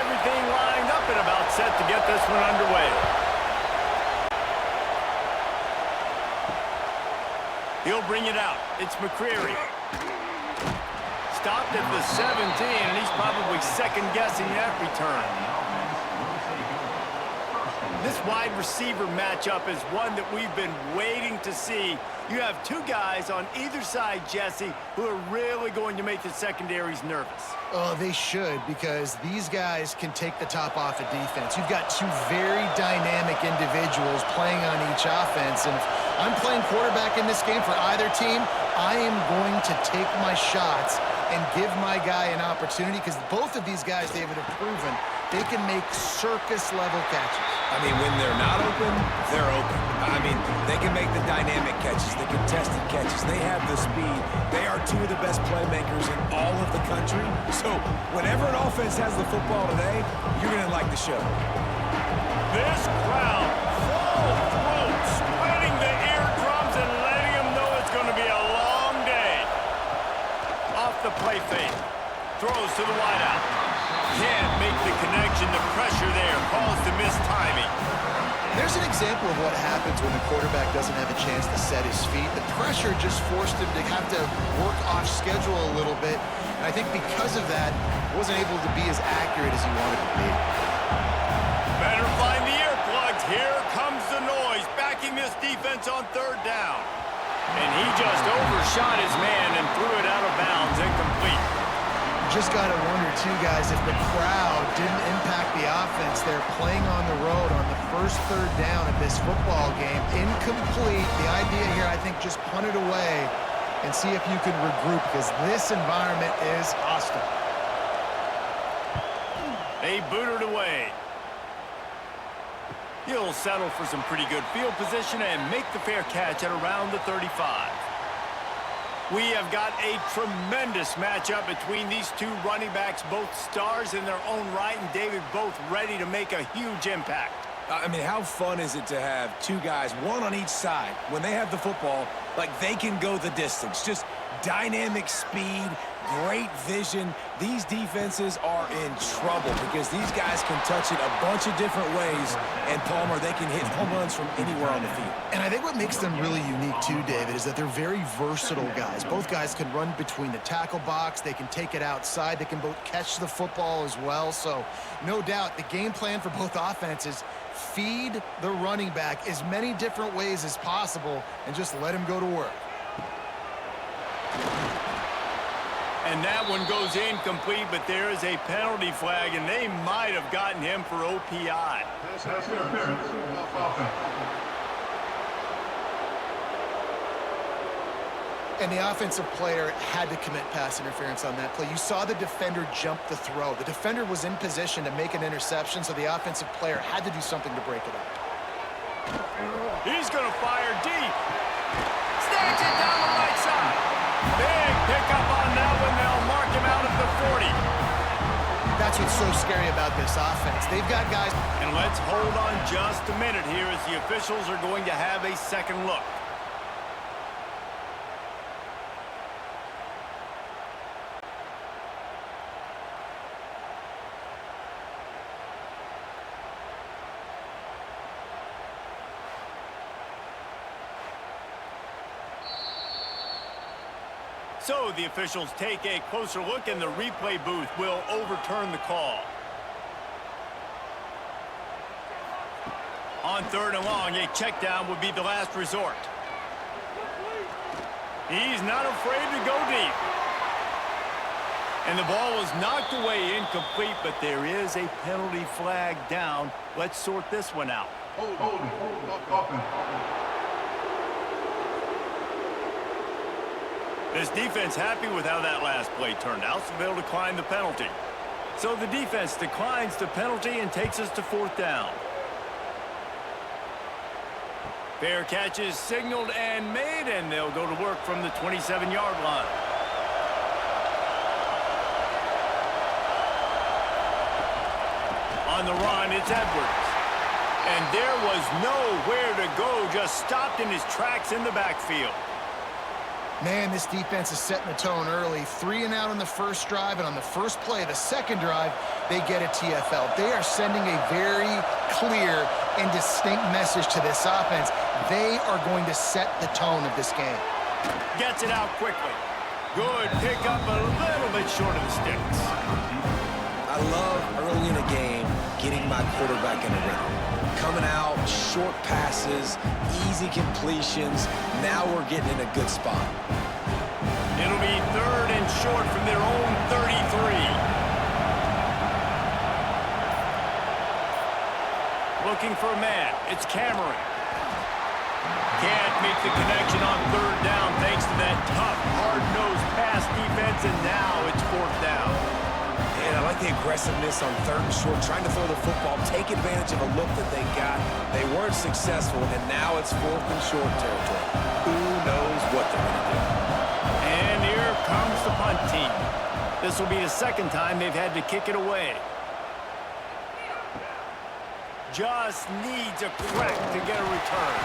everything lined up and about set to get this one underway. He'll bring it out. It's McCreary. Stopped at the 17, and he's probably second-guessing that return. This wide receiver matchup is one that we've been waiting to see. You have two guys on either side, Jesse, who are really going to make the secondaries nervous. Oh, they should, because these guys can take the top off of defense. You've got two very dynamic individuals playing on each offense, and if I'm playing quarterback in this game for either team, I am going to take my shots and give my guy an opportunity, because both of these guys, David, have proven they can make circus-level catches. I mean, when they're not open, they're open. I mean, they can make the dynamic catches, the contested catches. They have the speed. They are two of the best playmakers in all of the country. So whenever an offense has the football today, you're going to like the show. This crowd, full throat, sweating the eardrums and letting them know it's going to be a long day. Off the play fake. Throws to the wideout. Can't make the connection. The pressure there caused the missed timing. There's an example of what happens when the quarterback doesn't have a chance to set his feet. The pressure just forced him to have to work off schedule a little bit. And I think because of that, wasn't able to be as accurate as he wanted to be. Better find the earplugs. Here comes the noise, backing this defense on third down. And he just overshot his man and threw it out of bounds, incomplete. Just got to wonder, too, guys, if the crowd didn't impact the offense. They're playing on the road on the first third down of this football game. Incomplete. The idea here, I think, just punt it away and see if you can regroup, because this environment is hostile. They boot it away. He'll settle for some pretty good field position and make the fair catch at around the 35. We have got a tremendous matchup between these two running backs, both stars in their own right, and David, both ready to make a huge impact. I mean, how fun is it to have two guys, one on each side, when they have the football, like they can go the distance. Just dynamic speed, great vision. These defenses are in trouble because these guys can touch it a bunch of different ways, and Palmer, they can hit home runs from anywhere on the field. And I think what makes them really unique too, David, is that they're very versatile guys. Both guys can run between the tackle box, they can take it outside, they can both catch the football as well. So no doubt the game plan for both offenses, feed the running back as many different ways as possible and just let him go to work. And that one goes incomplete, but there is a penalty flag, and they might have gotten him for OPI. And the offensive player had to commit pass interference on that play. You saw the defender jump the throw. The defender was in position to make an interception, so the offensive player had to do something to break it up. He's going to fire deep. Snags it down the right side. Big pickup on that one. They'll mark him out at the 40. That's what's so scary about this offense. They've got guys. And let's hold on just a minute here as the officials are going to have a second look. So the officials take a closer look, and the replay booth will overturn the call. On third and long, a check down would be the last resort. He's not afraid to go deep. And the ball was knocked away, incomplete, but there is a penalty flag down. Let's sort this one out. Hold. This defense happy with how that last play turned out, so they'll decline the penalty. So the defense declines the penalty and takes us to fourth down. Fair catch is signaled and made, and they'll go to work from the 27-yard line. On the run, it's Edwards. And there was nowhere to go, just stopped in his tracks in the backfield. Man, this defense is setting the tone early. 3 and out on the first drive, and on the first play, the second drive, they get a TFL. They are sending a very clear and distinct message to this offense. They are going to set the tone of this game. Gets it out quickly. Good pickup, a little bit short of the sticks. I love early in a game getting my quarterback in a rhythm. Coming out, short passes, easy completions. Now we're getting in a good spot. It'll be 3rd and short from their own 33. Looking for a man. It's Cameron. Can't make the connection on 3rd down thanks to that tough, hard-nosed pass defense, and now it's 4th down. And I like the aggressiveness on 3rd and short, trying to throw the football, take advantage of a look that they got. They weren't successful, and now it's 4th and short territory. Who knows what they're going to do? And here comes the punt team. This will be the 2nd time they've had to kick it away. Just needs a crack to get a return.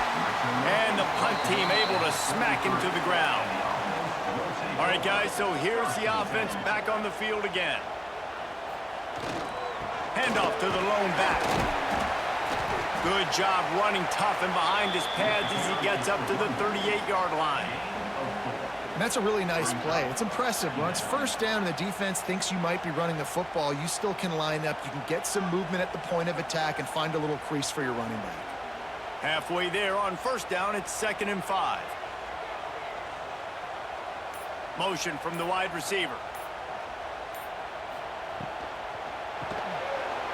And the punt team able to smack him to the ground. All right, guys, so here's the offense back on the field again. Handoff to the lone back. Good job running tough and behind his pads as he gets up to the 38-yard line. And that's a really nice play. It's impressive. When it's 1st down and the defense thinks you might be running the football, you still can line up. You can get some movement at the point of attack and find a little crease for your running back. Halfway there on 1st down, it's 2nd and 5. Motion from the wide receiver.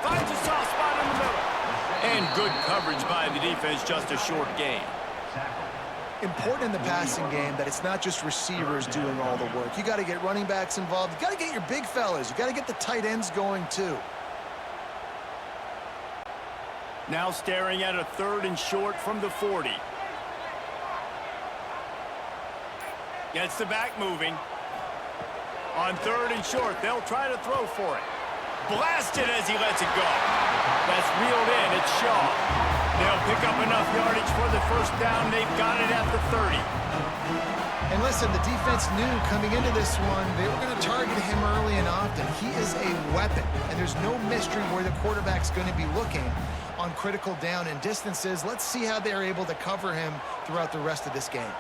Finds a soft spot in the middle. And good coverage by the defense, just a short gain. Important in the passing game that it's not just receivers doing all the work. You got to get running backs involved. You got to get your big fellas. You got to get the tight ends going too. Now staring at a 3rd and short from the 40. Gets the back moving. On 3rd and short, they'll try to throw for it. Blasted as he lets it go. That's reeled in. It's Shaw. They'll pick up enough yardage for the 1st down. They've got it at the 30. And listen, the defense knew coming into this one, they were going to target him early and often. He is a weapon, and there's no mystery where the quarterback's going to be looking on critical down and distances. Let's see how they're able to cover him throughout the rest of this game.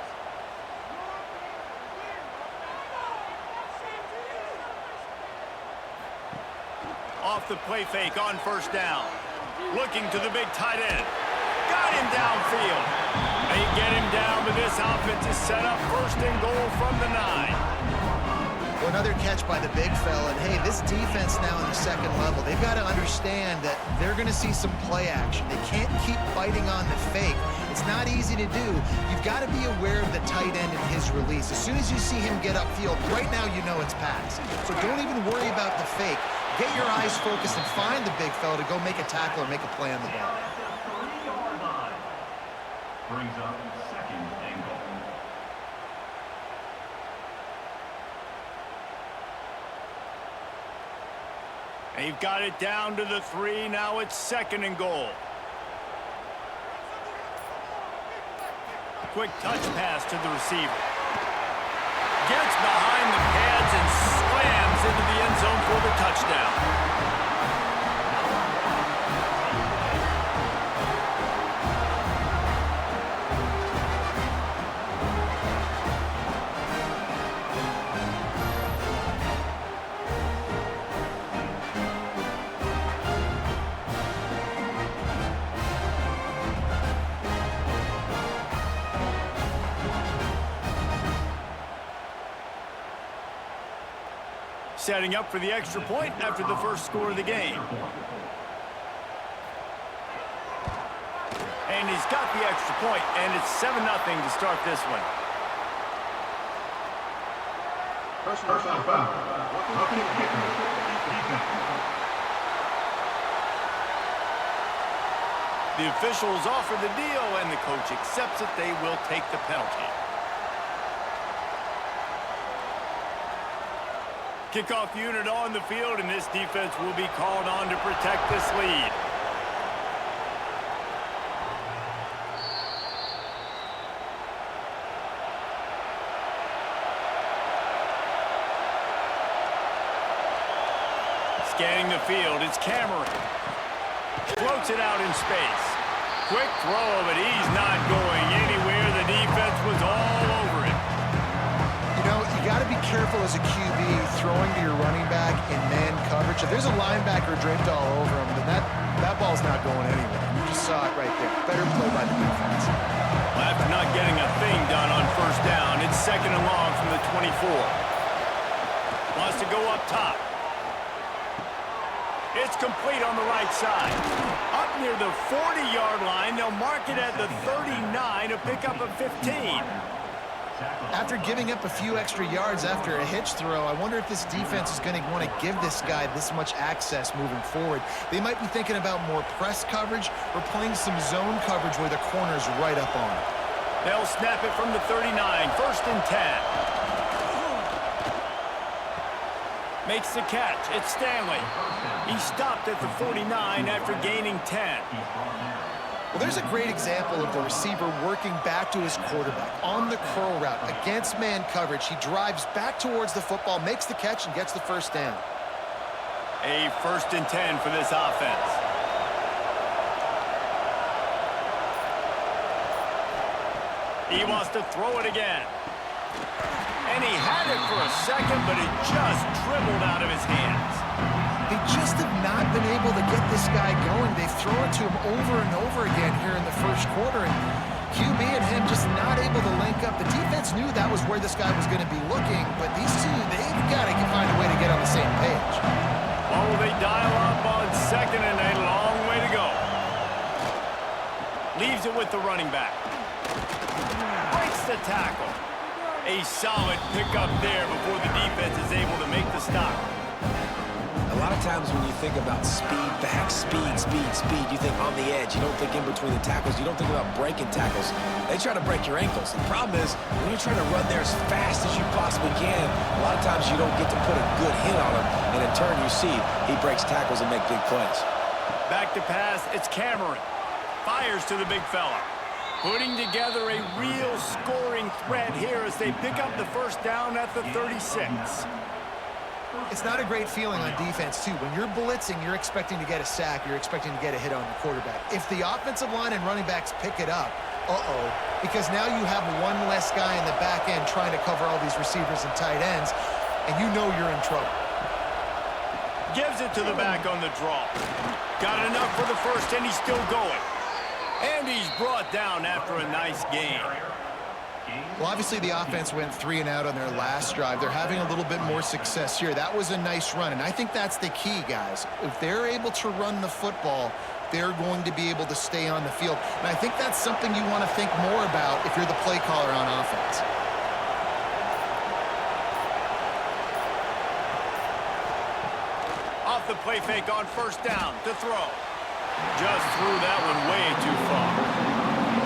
Off the play fake on 1st down. Looking to the big tight end. Got him downfield. They get him down, but this offense is set up 1st and goal from the 9. Well, another catch by the big fella. And hey, this defense now in the 2nd level, they've got to understand that they're going to see some play action. They can't keep biting on the fake. It's not easy to do. You've got to be aware of the tight end and his release. As soon as you see him get upfield, right now you know it's pass. So don't even worry about the fake. Get your eyes focused and find the big fella to go make a tackle or make a play on the ball. Brings up 2nd and goal. They've got it down to the 3. Now it's 2nd and goal. Quick touch pass to the receiver. Gets behind the pads and slams into the end zone for the touchdown. Setting up for the extra point after the 1st score of the game. And he's got the extra point, and it's 7-0 to start this one. Personal foul. Roughing kicker. Defense. The officials offer the deal, and the coach accepts it. They will take the penalty. Kickoff unit on the field, and this defense will be called on to protect this lead. Scanning the field, it's Cameron. Floats it out in space. Quick throw, but he's not going anywhere. The defense was all over it. You know, you got to be careful as a QB throwing to your running back in man coverage. If there's a linebacker draped all over him, then that ball's not going anywhere. You just saw it right there. Better play by the defense. Well, after not getting a thing done on first down, it's 2nd and long from the 24. Wants to go up top. It's complete on the right side. Up near the 40-yard line, they'll mark it at the 39, a pickup of 15. After giving up a few extra yards after a hitch throw, I wonder if this defense is going to want to give this guy this much access moving forward. They might be thinking about more press coverage or playing some zone coverage where the corner's right up on it. They'll snap it from the 39, 1st and 10. Makes the catch. It's Stanley. He stopped at the 49 after gaining 10. Well, there's a great example of the receiver working back to his quarterback on the curl route against man coverage. He drives back towards the football, makes the catch, and gets the first down. A 1st and 10 for this offense. He wants to throw it again. And he had it for a second, but it just dribbled out of his hands. They just have not been able to get this guy going. They've thrown it to him over and over again here in the first quarter, and QB and him just not able to link up. The defense knew that was where this guy was going to be looking, but these two, they've got to find a way to get on the same page. Well, they dial up on 2nd and a long way to go. Leaves it with the running back. Breaks the tackle. A solid pickup there before the defense is able to make the stop. A lot of times when you think about speed back, speed, you think on the edge. You don't think in between the tackles. You don't think about breaking tackles. They try to break your ankles. The problem is when you're trying to run there as fast as you possibly can, a lot of times you don't get to put a good hit on him, and in turn you see he breaks tackles and make big plays. Back to pass, it's Cameron. Fires to the big fella. Putting together a real scoring threat here as they pick up the first down at the 36. It's not a great feeling on defense, too. When you're blitzing, you're expecting to get a sack. You're expecting to get a hit on your quarterback. If the offensive line and running backs pick it up, because now you have one less guy in the back end trying to cover all these receivers and tight ends, and you know you're in trouble. Gives it to the back on the draw. Got enough for the first, and he's still going. And he's brought down after a nice gain. Well, obviously the offense went 3 and out on their last drive. They're having a little bit more success here. That was a nice run, and I think that's the key, guys. If they're able to run the football, they're going to be able to stay on the field. And I think that's something you want to think more about if you're the play caller on offense. Off the play fake on first down to throw. Just threw that one way too far.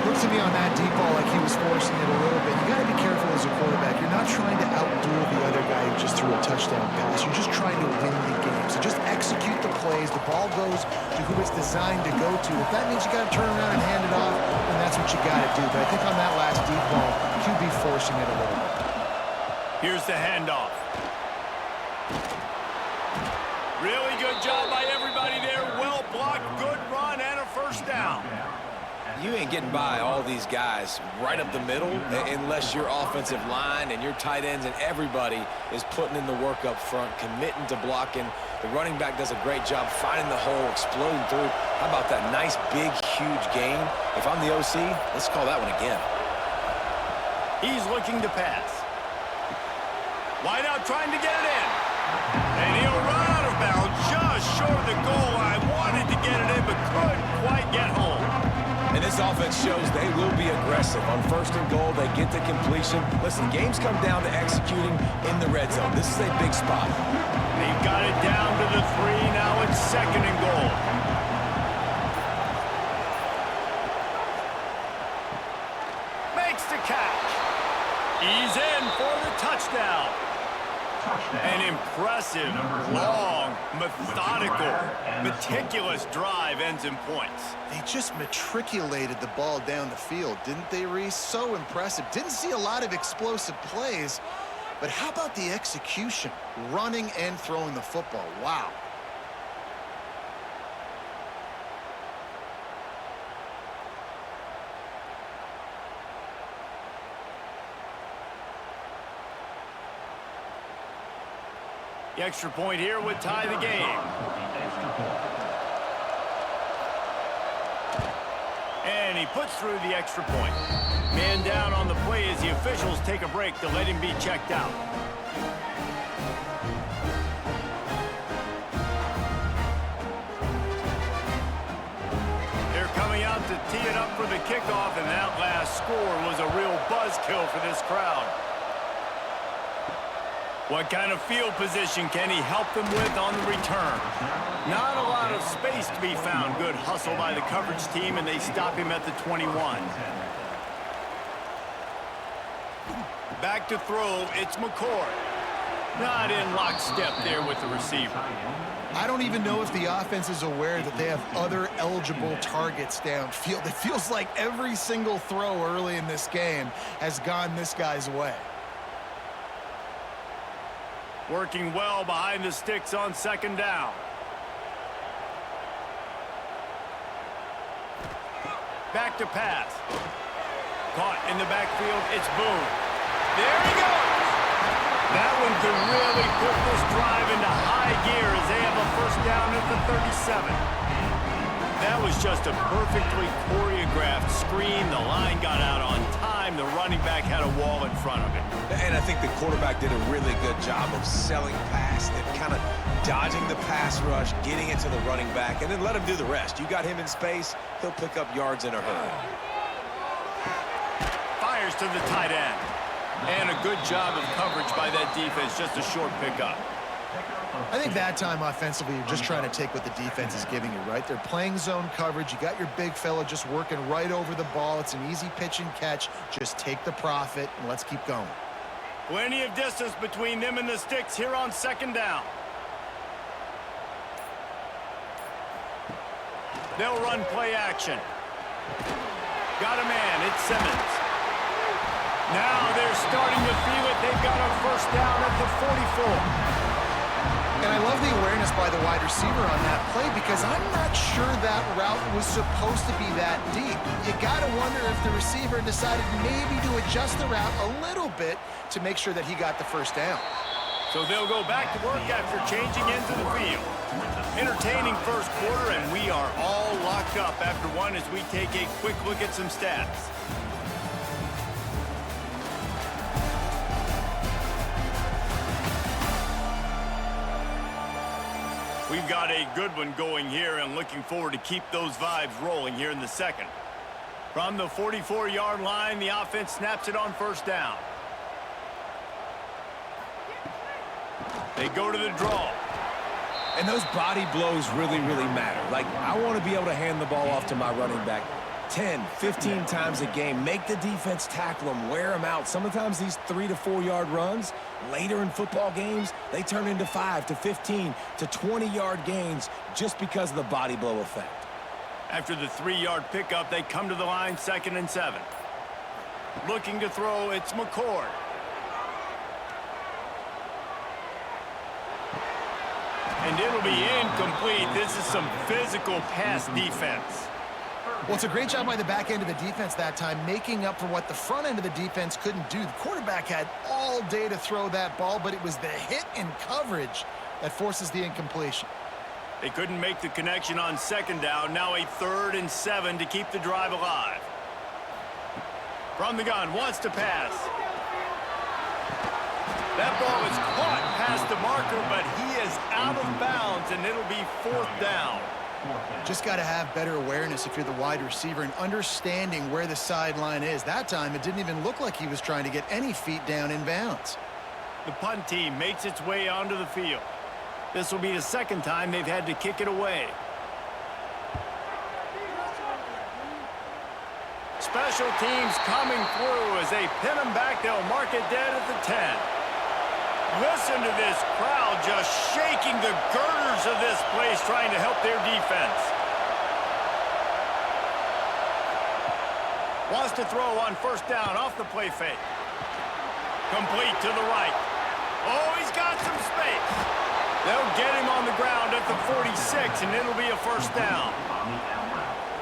Looks to me on that deep ball like he was forcing it a little bit. You got to be careful as a quarterback. You're not trying to outduel the other guy who just threw a touchdown pass. You're just trying to win the game. So just execute the plays. The ball goes to who it's designed to go to. If that means you got to turn around and hand it off, then that's what you got to do. But I think on that last deep ball, QB forcing it a little bit. Here's the handoff. Really good job by everybody there. Well blocked, good run, and a first down. You ain't getting by all these guys right up the middle unless your offensive line and your tight ends and everybody is putting in the work up front, committing to blocking. The running back does a great job finding the hole, exploding through. How about that nice, big, huge gain? If I'm the OC, let's call that one again. He's looking to pass. Wide out trying to get it in. And he'll run out of bounds just short of the goal line. Wanted to get it in but couldn't quite get home. And this offense shows they will be aggressive. On first and goal, they get the completion. Listen, games come down to executing in the red zone. This is a big spot. They've got it down to the 3. Now it's 2nd and goal. Makes the catch. He's in for the touchdown. An impressive, long, methodical, meticulous drive ends in points. They just matriculated the ball down the field, didn't they, Reese? So impressive. Didn't see a lot of explosive plays, but how about the execution? Running and throwing the football. Wow. The extra point here would tie the game. And he puts through the extra point. Man down on the play as the officials take a break to let him be checked out. They're coming out to tee it up for the kickoff, and that last score was a real buzzkill for this crowd. What kind of field position can he help them with on the return? Not a lot of space to be found. Good hustle by the coverage team, and they stop him at the 21. Back to throw, it's McCord. Not in lockstep there with the receiver. I don't even know if the offense is aware that they have other eligible targets downfield. It feels like every single throw early in this game has gone this guy's way. Working well behind the sticks on second down. Back to pass. Caught in the backfield, it's Boone. There he goes! That one could really put this drive into high gear as they have a first down at the 37. That was just a perfectly choreographed screen. The line got out on time. The running back had a wall in front of him. And I think the quarterback did a really good job of selling past and kind of dodging the pass rush, getting it to the running back, and then let him do the rest. You got him in space, he'll pick up yards in a hurry. Fires to the tight end. And a good job of coverage by that defense, just a short pickup. I think that time offensively, you're just trying to take what the defense is giving you, right? They're playing zone coverage. You got your big fella just working right over the ball. It's an easy pitch and catch. Just take the profit, and let's keep going. Plenty of distance between them and the sticks here on second down. They'll run play action. Got a man, it's Simmons. Now they're starting to feel it. They've got a first down at the 44. And I love the awareness by the wide receiver on that play because I'm not sure that route was supposed to be that deep. You got to wonder if the receiver decided maybe to adjust the route a little bit to make sure that he got the first down. So they'll go back to work after changing into the field. Entertaining first quarter, and we are all locked up after one as we take a quick look at some stats. We've got a good one going here and looking forward to keep those vibes rolling here in the second. From the 44-yard line, the offense snaps it on first down. They go to the draw. And those body blows really, really matter. Like, I want to be able to hand the ball off to my running back 10, 15 times a game. Make the defense tackle them, wear them out. Sometimes these 3 to 4 yard runs, later in football games, they turn into 5 to 15 to 20-yard gains just because of the body blow effect. After the 3-yard pickup, they come to the line, 2nd and 7. Looking to throw, it's McCord. And it'll be incomplete. This is some physical pass defense. Well, it's a great job by the back end of the defense that time, making up for what the front end of the defense couldn't do. The quarterback had all day to throw that ball, but it was the hit in coverage that forces the incompletion. They couldn't make the connection on second down. Now a 3rd and 7 to keep the drive alive. From the gun, wants to pass. That ball is caught past the marker, but he is out of bounds, and it'll be 4th down. Just got to have better awareness if you're the wide receiver and understanding where the sideline is. That time, it didn't even look like he was trying to get any feet down in bounds. The punt team makes its way onto the field. This will be the 2nd time they've had to kick it away. Special teams coming through as they pin them back. They'll mark it dead at the 10. Listen to this crowd just shaking the girders of this place, trying to help their defense. Wants to throw on first down off the play fake. Complete to the right. Oh, he's got some space. They'll get him on the ground at the 46, and it'll be a first down.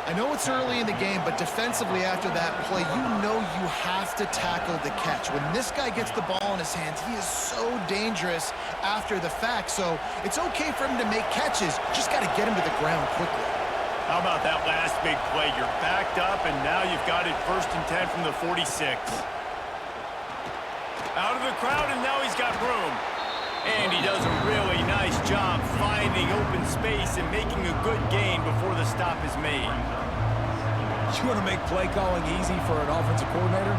I know it's early in the game, but defensively after that play, you know you have to tackle the catch. When this guy gets the ball in his hands, he is so dangerous after the fact. So it's okay for him to make catches. Just got to get him to the ground quickly. How about that last big play? You're backed up, and now you've got it 1st and 10 from the 46. Out of the crowd, and now he's got room. And he does a really nice job finding open space and making a good gain before the stop is made. You want to make play calling easy for an offensive coordinator?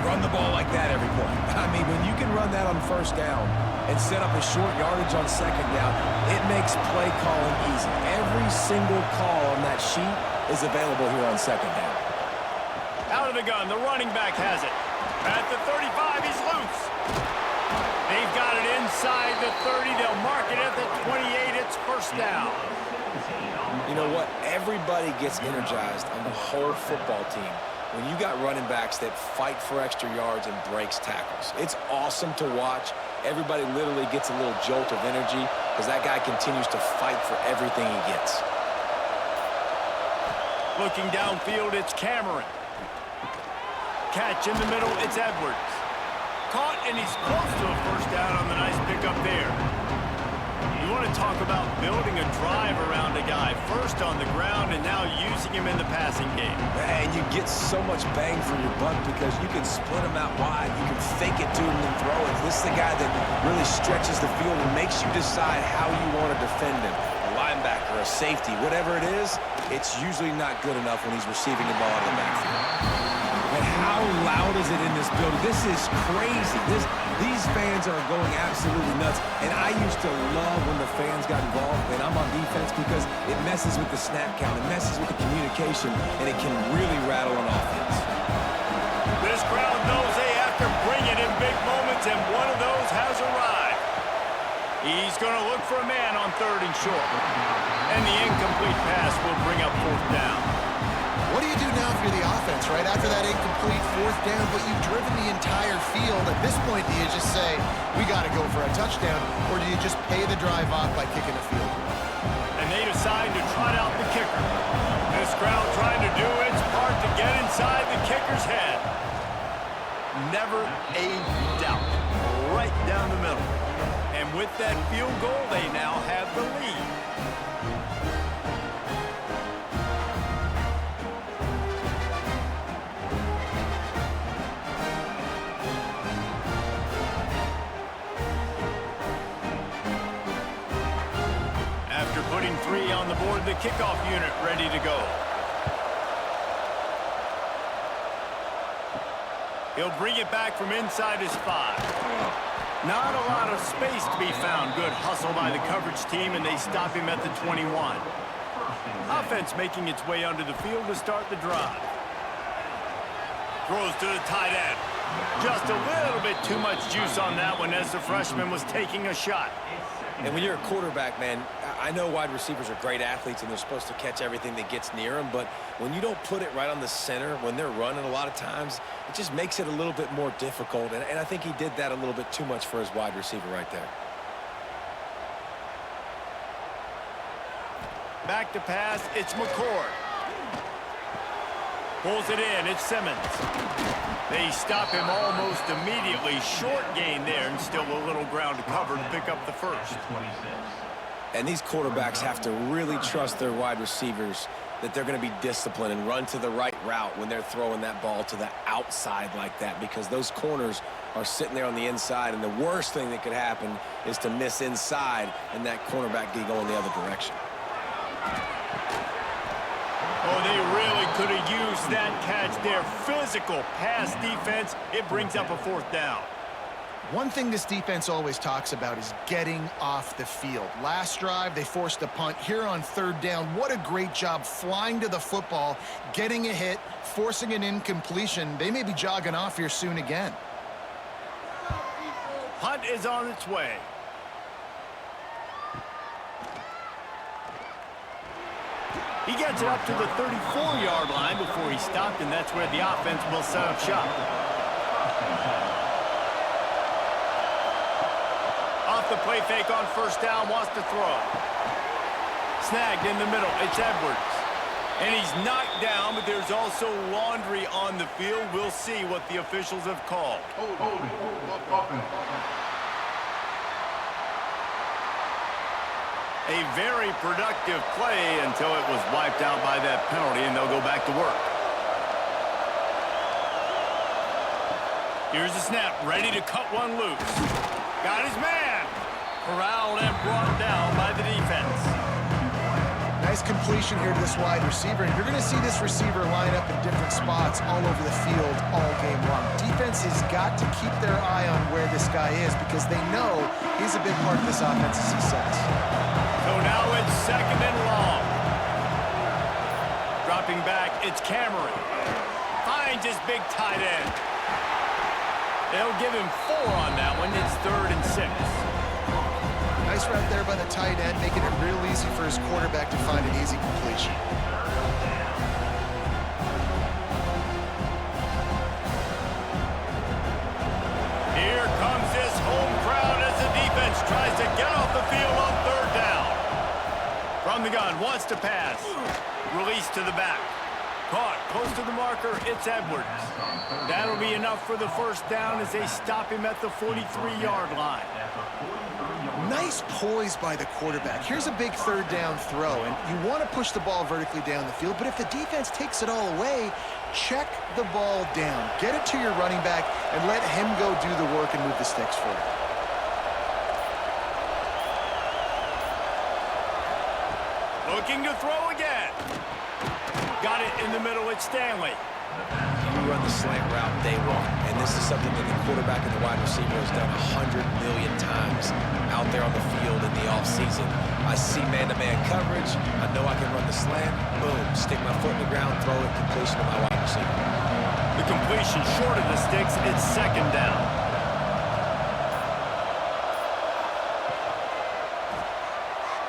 Run the ball like that every play. I mean, when you can run that on 1st down and set up a short yardage on 2nd down, it makes play calling easy. Every single call on that sheet is available here on 2nd down. Out of the gun, the running back has it. At the 35, he's loose. They've got it inside the 30. They'll mark it at the 28. It's 1st down. You know what? Everybody gets energized on the whole football team when you got running backs that fight for extra yards and breaks tackles. It's awesome to watch. Everybody literally gets a little jolt of energy because that guy continues to fight for everything he gets. Looking downfield, it's Cameron. Catch in the middle, it's Edwards. Caught, and he's close to a 1st down on the nice pickup there. You want to talk about building a drive around a guy. 1st on the ground, and now using him in the passing game. And you get so much bang for your buck because you can split him out wide. You can fake it to him and throw it. This is the guy that really stretches the field and makes you decide how you want to defend him. A linebacker, a safety, whatever it is, it's usually not good enough when he's receiving the ball in the backfield. And how loud is it in this building? This is crazy. These fans are going absolutely nuts. And I used to love when the fans got involved, and I'm on defense because it messes with the snap count. It messes with the communication, and it can really rattle an offense. This crowd knows they have to bring it in big moments, and one of those has arrived. He's going to look for a man on 3rd and short. And the incomplete pass will bring up 4th down. What do you do now if you're the offense, right? After that incomplete 4th down, but you've driven the entire field. At this point, do you just say, we got to go for a touchdown, or do you just pay the drive off by kicking the field? And they decide to trot out the kicker. This crowd trying to do its part to get inside the kicker's head. Never a doubt. Right down the middle. And with that field goal, they now have the lead. After putting 3 on the board, the kickoff unit ready to go. He'll bring it back from inside his 5. Not a lot of space to be found. Good hustle by the coverage team, and they stop him at the 21. Offense making its way onto the field to start the drive. Throws to the tight end. Just a little bit too much juice on that one as the freshman was taking a shot. And when you're a quarterback, man, I know wide receivers are great athletes and they're supposed to catch everything that gets near them, but when you don't put it right on the center, when they're running a lot of times, it just makes it a little bit more difficult. And I think he did that a little bit too much for his wide receiver right there. Back to pass, it's McCord. Pulls it in, it's Simmons. They stop him almost immediately. Short gain there, and still a little ground to cover to pick up the 1st. And these quarterbacks have to really trust their wide receivers that they're going to be disciplined and run to the right route when they're throwing that ball to the outside like that, because those corners are sitting there on the inside, and the worst thing that could happen is to miss inside and that cornerback get going the other direction. Oh, they really could have used that catch there. Physical pass defense. It brings up a 4th down. One thing this defense always talks about is getting off the field. Last drive, they forced a punt. Here on 3rd down, what a great job flying to the football, getting a hit, forcing an incompletion. They may be jogging off here soon again. Punt is on its way. He gets it up to the 34-yard line before he stopped, and that's where the offense will set up shop. Off the play fake on 1st down, wants to throw. Snagged in the middle, it's Edwards. And he's knocked down, but there's also laundry on the field. We'll see what the officials have called. Holding. Offense. A very productive play until it was wiped out by that penalty, and they'll go back to work. Here's the snap, ready to cut one loose. Got his man. Corralled and brought down by the defense. Nice completion here to this wide receiver. And you're going to see this receiver line up in different spots all over the field all game long. Defense has got to keep their eye on where this guy is because they know he's a big part of this offense's success. So now it's second and long. Dropping back, it's Cameron. Finds his big tight end. They'll give him 4 on that one. It's 3rd and 6. Nice route there by the tight end, making it real easy for his quarterback to find an easy completion. Here comes this home crowd as the defense tries to get off the field on 3rd down. From the gun, wants to pass. Release to the back. Caught close to the marker, it's Edwards. That'll be enough for the 1st down as they stop him at the 43-yard line. Nice poise by the quarterback. Here's a big 3rd down throw, and you want to push the ball vertically down the field, but if the defense takes it all away, check the ball down. Get it to your running back and let him go do the work and move the sticks for you. Looking to throw again. Got it in the middle, it's Stanley. You run the slant route day one, and this is something that the quarterback and the wide receiver has done 100 million times out there on the field in the offseason. I see man-to-man coverage. I know I can run the slant. Boom, stick my foot in the ground, throw it, completion to my wide receiver. The completion short of the sticks, it's 2nd down.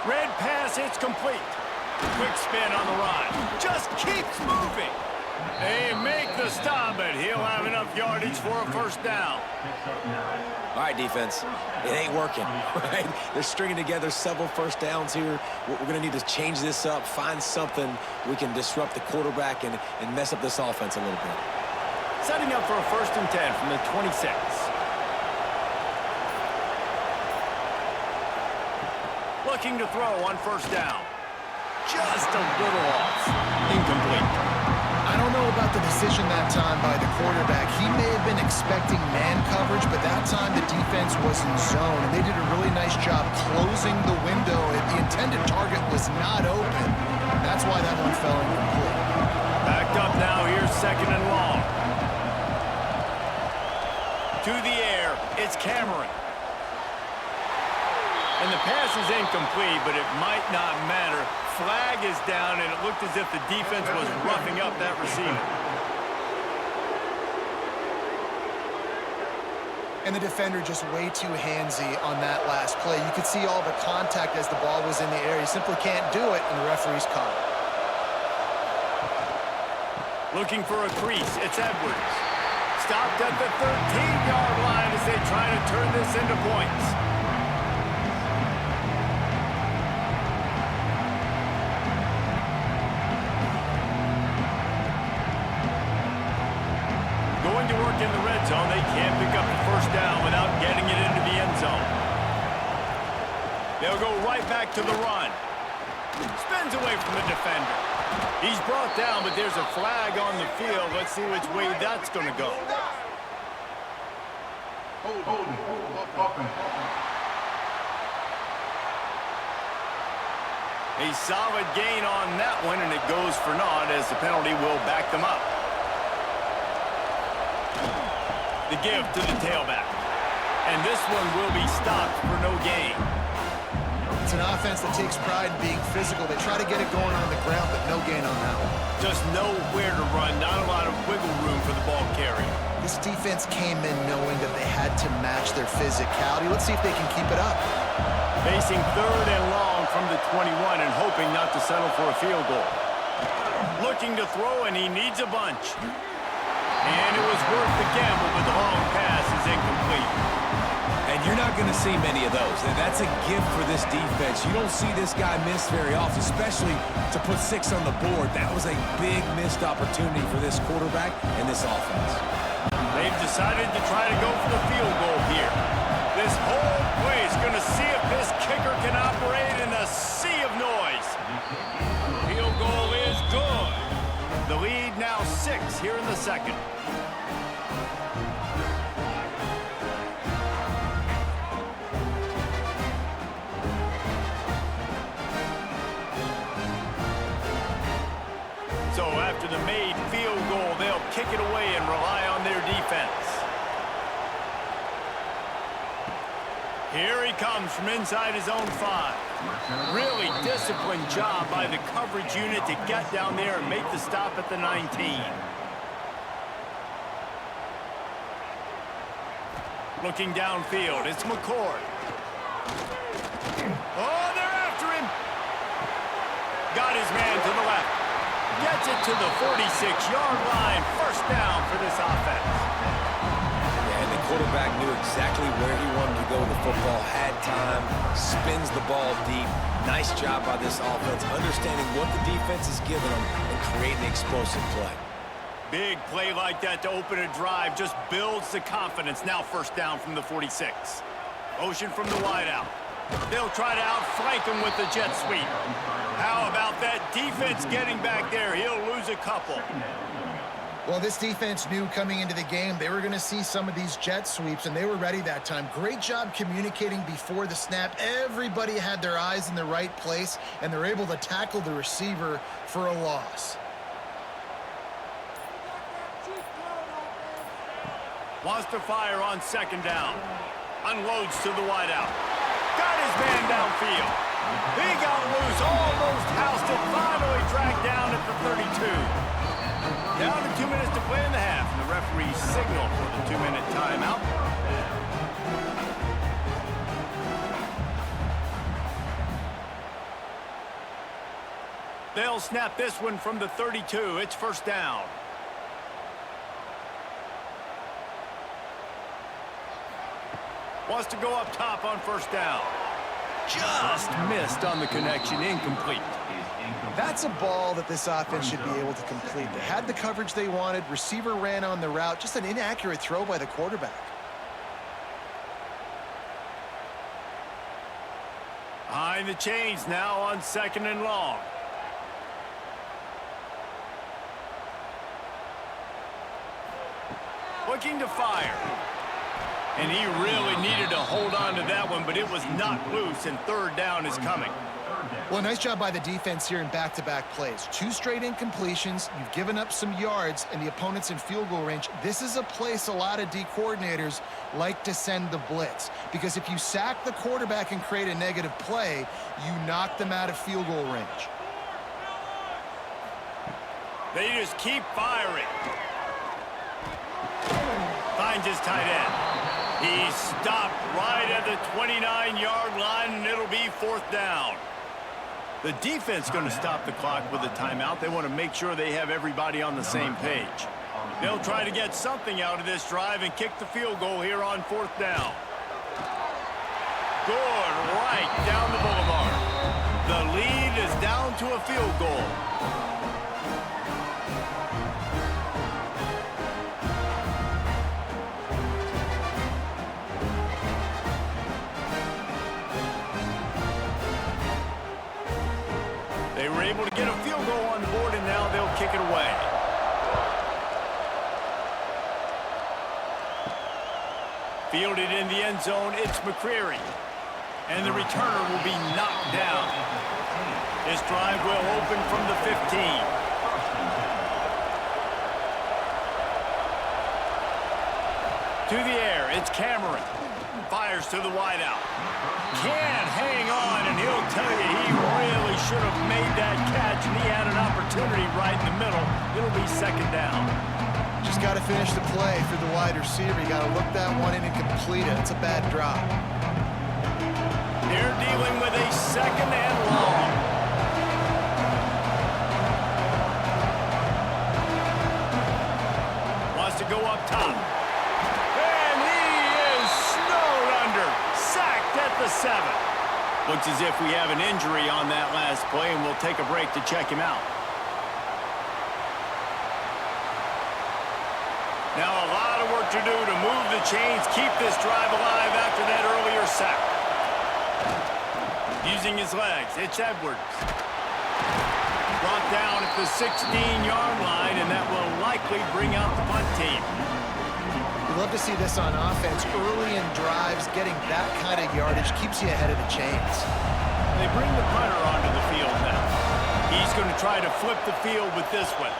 Red pass, it's complete. Quick spin on the run. Just keeps moving. They make the stop, but he'll have enough yardage for a 1st down. All right, defense. It ain't working, right? They're stringing together several 1st downs here. We're going to need to change this up, find something we can disrupt the quarterback and mess up this offense a little bit. Setting up for a 1st and 10 from the 26. Looking to throw on 1st down. Just a little off. Incomplete. I don't know about the decision that time by the quarterback. He may have been expecting man coverage, but that time the defense was in zone, and they did a really nice job closing the window. The intended target was not open. That's why that one fell incomplete. Backed up now. Here's 2nd and long. To the air. It's Cameron. And the pass is incomplete, but it might not matter. Flag is down, and it looked as if the defense was roughing up that receiver. And the defender just way too handsy on that last play. You could see all the contact as the ball was in the air. He simply can't do it, and the referee's caught it. Looking for a crease, it's Edwards. Stopped at the 13-yard line as they try to turn this into points. Going to work in the red zone. They can't pick up the 1st down without getting it into the end zone. They'll go right back to the run. Spins away from the defender. He's brought down, but there's a flag on the field. Let's see which way that's going to go. Holding. Offense. A solid gain on that one, and it goes for naught as the penalty will back them up. The give to the tailback. And this one will be stopped for no gain. It's an offense that takes pride in being physical. They try to get it going on the ground, but no gain on that one. Just nowhere to run, not a lot of wiggle room for the ball carrier. This defense came in knowing that they had to match their physicality. Let's see if they can keep it up. Facing 3rd and long from the 21 and hoping not to settle for a field goal. Looking to throw, and he needs a bunch. And it was worth the gamble, but the long pass is incomplete. And You're not going to see many of those. That's a gift for this defense. You don't see this guy miss very often, especially to put 6 on the board. That was a big missed opportunity for this quarterback and this offense. They've decided to try to go for the field goal here. This whole play is going to see if this kicker can operate in a sea of noise. Field goal is good. The lead now 6 here in the second. So after the made field goal, they'll kick it away and rely on their defense. Here he comes from inside his own 5. Really disciplined job by the coverage unit to get down there and make the stop at the 19. Looking downfield, it's McCord. Oh, they're after him. Got his man to the left. Gets it to the 46-yard line. First down for this offense. Yeah, and the quarterback knew exactly where he wanted to go with the football, had time, spins the ball deep. Nice job by this offense, understanding what the defense is giving them and creating explosive play. Big play like that to open a drive just builds the confidence. Now first down from the 46. Motion from the wideout. They'll try to outflank him with the jet sweep. How about that defense getting back there? He'll lose a couple. Well, this defense knew coming into the game they were going to see some of these jet sweeps, and they were ready that time. Great job communicating before the snap. Everybody had their eyes in the right place, and they're able to tackle the receiver for a loss. Wants to fire on second down. Unloads to the wideout. Got his man downfield. He got loose, almost housed it, finally tracked down at the 32. Down to 2 minutes to play in the half, and the referee signal for the 2-minute timeout. They'll snap this one from the 32. It's first down. Wants to go up top on first down. Just missed on the connection, incomplete. That's a ball that this offense should be able to complete. They had the coverage they wanted. Receiver ran on the route. Just an inaccurate throw by the quarterback. Behind the chains now on second and long. Looking to fire. And he really needed to hold on to that one, but it was knocked loose, and third down is coming. Well, nice job by the defense here in back-to-back plays. 2 straight incompletions. You've given up some yards, and the opponent's in field goal range. This is a place a lot of D coordinators like to send the blitz, because if you sack the quarterback and create a negative play, you knock them out of field goal range. They just keep firing. Finds his tight end. He's stopped right at the 29-yard line, and it'll be fourth down. The defense going to stop the clock with a timeout. They want to make sure they have everybody on the same page. They'll try to get something out of this drive and kick the field goal here on fourth down. Good, right down the boulevard. The lead is down to a field goal. They were able to get a field goal on the board, and now they'll kick it away. Fielded in the end zone, it's McCreary. And the returner will be knocked down. This drive will open from the 15. To the air, it's Cameron. Fires to the wideout. Can't hang on, and he'll tell you he really should have made that catch, and he had an opportunity right in the middle. It'll be second down. Just got to finish the play through the wide receiver. You got to look that one in and complete it. It's a bad drop. They're dealing with a second and long. Wants to go up top. And he is snowed under. Looks as if we have an injury on that last play, and we'll take a break to check him out. Now a lot of work to do to move the chains, keep this drive alive after that earlier sack. Using his legs, it's Edwards. Brought down at the 16-yard line, and that will likely bring out the punt team. We love to see this on offense. Early in drives, getting that kind of yardage keeps you ahead of the chains. They bring the punter onto the field now. He's going to try to flip the field with this one.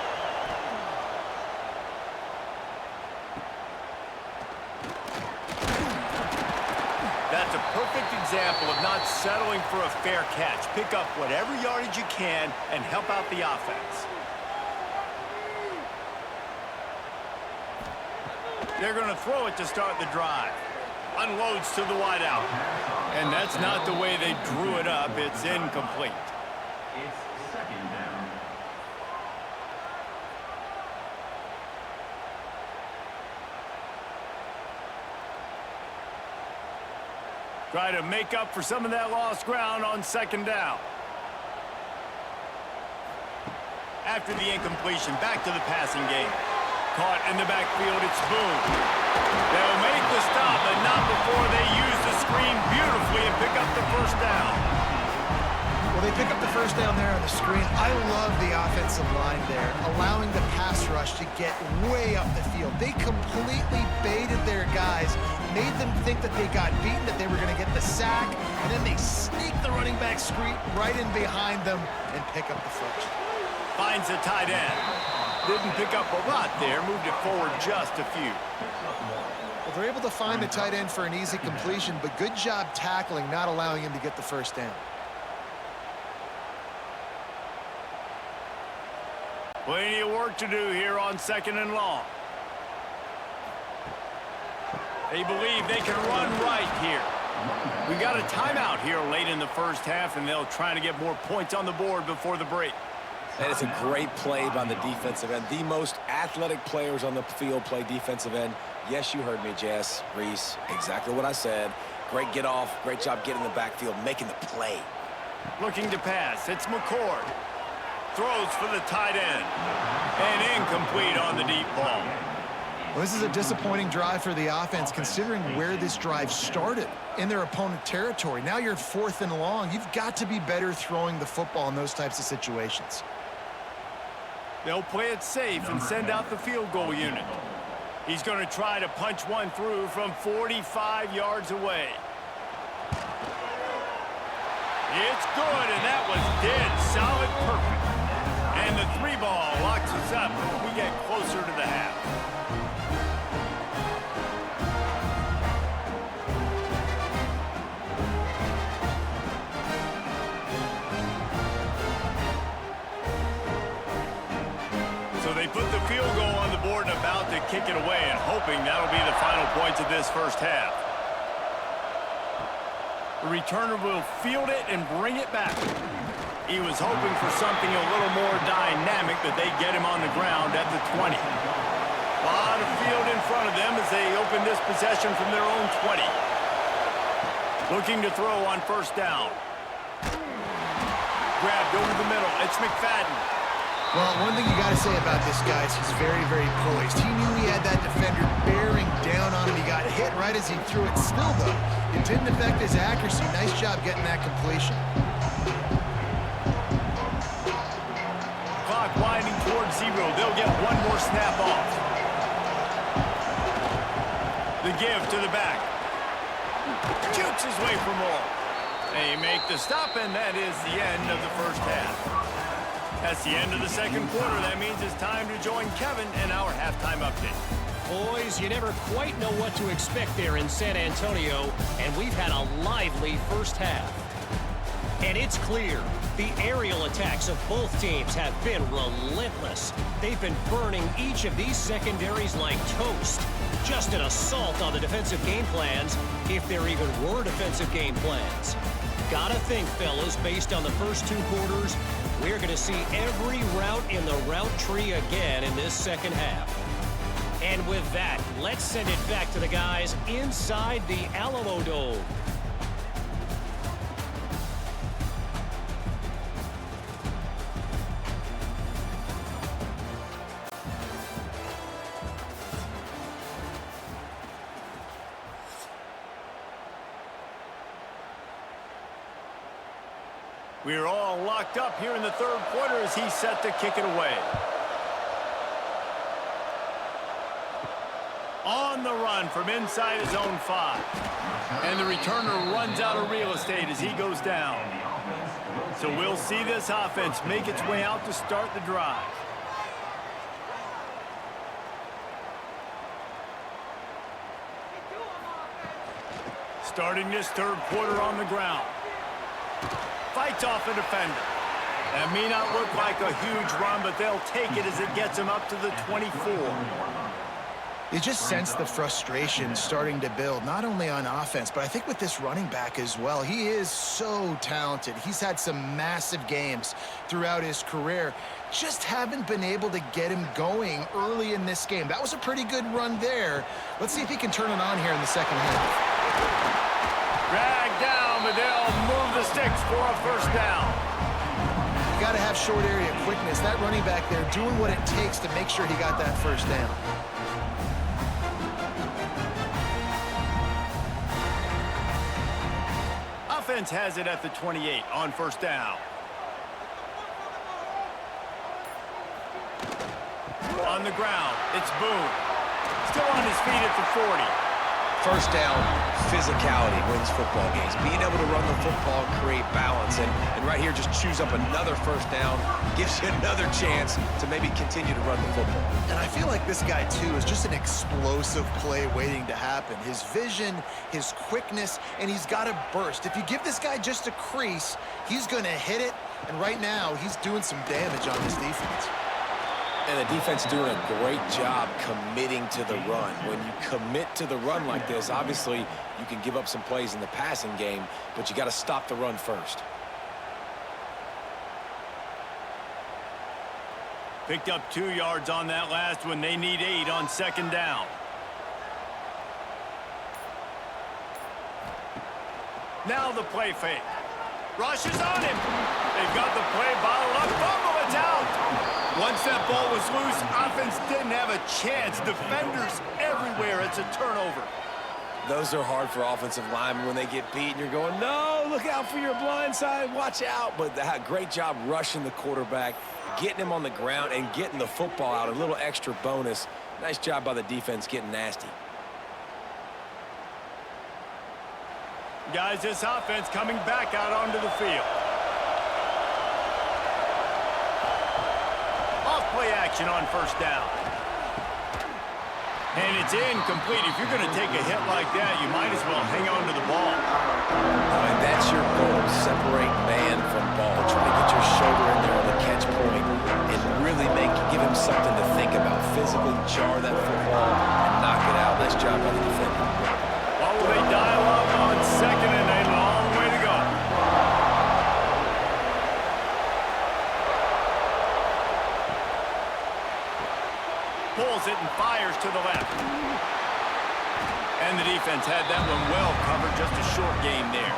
That's a perfect example of not settling for a fair catch. Pick up whatever yardage you can and help out the offense. They're going to throw it to start the drive. Unloads to the wideout. And that's not the way they drew it up. It's incomplete. It's second down. Try to make up for some of that lost ground on second down. After the incompletion, back to the passing game. Caught in the backfield, it's Boone. They'll make the stop, but not before they use the screen beautifully and pick up the first down. Well, they pick up the first down there on the screen. I love the offensive line there, allowing the pass rush to get way up the field. They completely baited their guys, made them think that they got beaten, that they were going to get the sack, and then they sneak the running back screen right in behind them and pick up the first. Finds a tight end. Didn't pick up a lot there, moved it forward just a few. Well, they're able to find the tight end for an easy completion, but good job tackling, not allowing him to get the first down. Plenty of work to do here on second and long. They believe they can run right here. We got a timeout here late in the first half, and they'll try to get more points on the board before the break. And it's a great play by the defensive end. The most athletic players on the field play defensive end. Yes, you heard me, Jess, Reese. Exactly what I said. Great get off. Great job getting in the backfield, making the play. Looking to pass. It's McCord. Throws for the tight end. And incomplete on the deep ball. Well, this is a disappointing drive for the offense, considering where this drive started, in their opponent territory. Now you're 4th and long. You've got to be better throwing the football in those types of situations. They'll play it safe and send out the field goal unit. He's going to try to punch one through from 45 yards away. It's good, and that was dead solid perfect. And the 3-ball locks us up as we get closer to the half. So they put the field goal on the board and about to kick it away, and hoping that'll be the final points of this first half. The returner will field it and bring it back. He was hoping for something a little more dynamic, but they get him on the ground at the 20. A lot of field in front of them as they open this possession from their own 20. Looking to throw on first down. Grabbed over the middle. It's McFadden. Well, one thing you got to say about this guy is he's very, very poised. He knew he had that defender bearing down on him. He got hit right as he threw it. Still, though, it didn't affect his accuracy. Nice job getting that completion. Clock winding towards 0. They'll get one more snap off. The give to the back. Jukes his way for more. They make the stop, and that is the end of the first half. That's the end of the second quarter. That means it's time to join Kevin in our halftime update. Boys, you never quite know what to expect there in San Antonio, and we've had a lively first half. And it's clear, the aerial attacks of both teams have been relentless. They've been burning each of these secondaries like toast. Just an assault on the defensive game plans, if there even were defensive game plans. Gotta think, fellas, based on the first 2 quarters, we're going to see every route in the route tree again in this second half. And with that, let's send it back to the guys inside the Alamo Dome. We're all locked up here in the third quarter as he's set to kick it away. On the run from inside his own 5. And the returner runs out of real estate as he goes down. So we'll see this offense make its way out to start the drive. Starting this third quarter on the ground. Fights off a defender. That may not look like a huge run, but they'll take it as it gets him up to the 24. You just sense the frustration starting to build, not only on offense, but I think with this running back as well. He is so talented. He's had some massive games throughout his career. Just haven't been able to get him going early in this game. That was a pretty good run there. Let's see if he can turn it on here in the second half. Dragged down, but they'll move the sticks for a first down. You got to have short area quickness. That running back there doing what it takes to make sure he got that first down. Offense has it at the 28 on first down. On the ground, it's Boone. Still on his feet at the 40. First down, physicality wins football games. Being able to run the football, create balance, and right here just choose up another first down, gives you another chance to maybe continue to run the football. And I feel like this guy, too, is just an explosive play waiting to happen. His vision, his quickness, and he's got a burst. If you give this guy just a crease, he's going to hit it, and right now he's doing some damage on this defense. And the defense doing a great job committing to the run. When you commit to the run like this, obviously you can give up some plays in the passing game, but you got to stop the run first. Picked up 2 yards on that last one. They need 8 on second down. Now the play fake. Rush is on him. They've got the play bottled up. Fumble, it's out. Once that ball was loose, offense didn't have a chance. Defenders everywhere. It's a turnover. Those are hard for offensive linemen when they get beat and you're going, no, look out for your blind side, watch out. But great job rushing the quarterback, getting him on the ground and getting the football out. A little extra bonus. Nice job by the defense getting nasty. Guys, this offense coming back out onto the field. Off-play action on first down. And it's incomplete. If you're going to take a hit like that, you might as well hang on to the ball. And that's your goal. Separate man from ball. Try to get your shoulder in there on the catch point and really give him something to think about. Physically jar that football and knock it out. Nice job by the defender. Well, they dial up on second and a long way to go. Pulls it and fires to the left. And the defense had that one well covered. Just a short game there.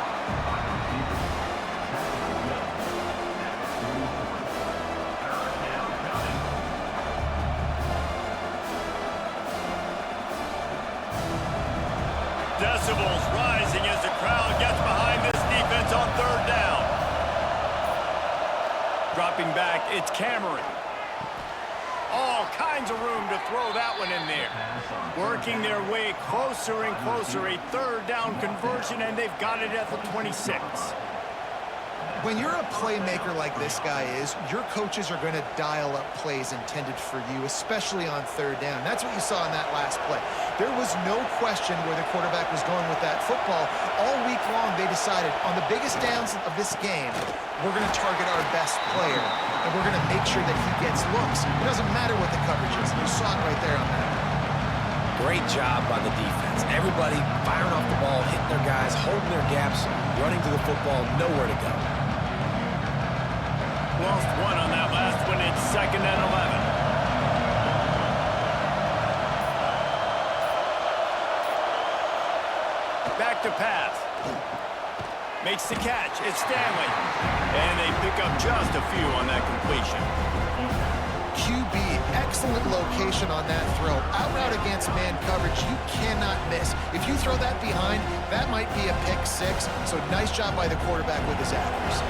Decibels rising as the crowd gets behind this defense on third down. Dropping back, it's Cameron. All kinds of room to throw that one in there. Working their way closer and closer. A third down conversion, and they've got it at the 26. When you're a playmaker like this guy is, your coaches are going to dial up plays intended for you, especially on third down. That's what you saw in that last play. There was no question where the quarterback was going with that football. All week long, they decided on the biggest downs of this game, we're going to target our best player, and we're going to make sure that he gets looks. It doesn't matter what the coverage is. You saw it right there on that. Great job by the defense. Everybody firing off the ball, hitting their guys, holding their gaps, running to the football, nowhere to go. Lost one on that last one. It's second and 11. Back to pass. Makes the catch. It's Stanley. And they pick up just a few on that completion. QB, excellent location on that throw. Out route against man coverage, you cannot miss. If you throw that behind, that might be a pick six. So nice job by the quarterback with his accuracy.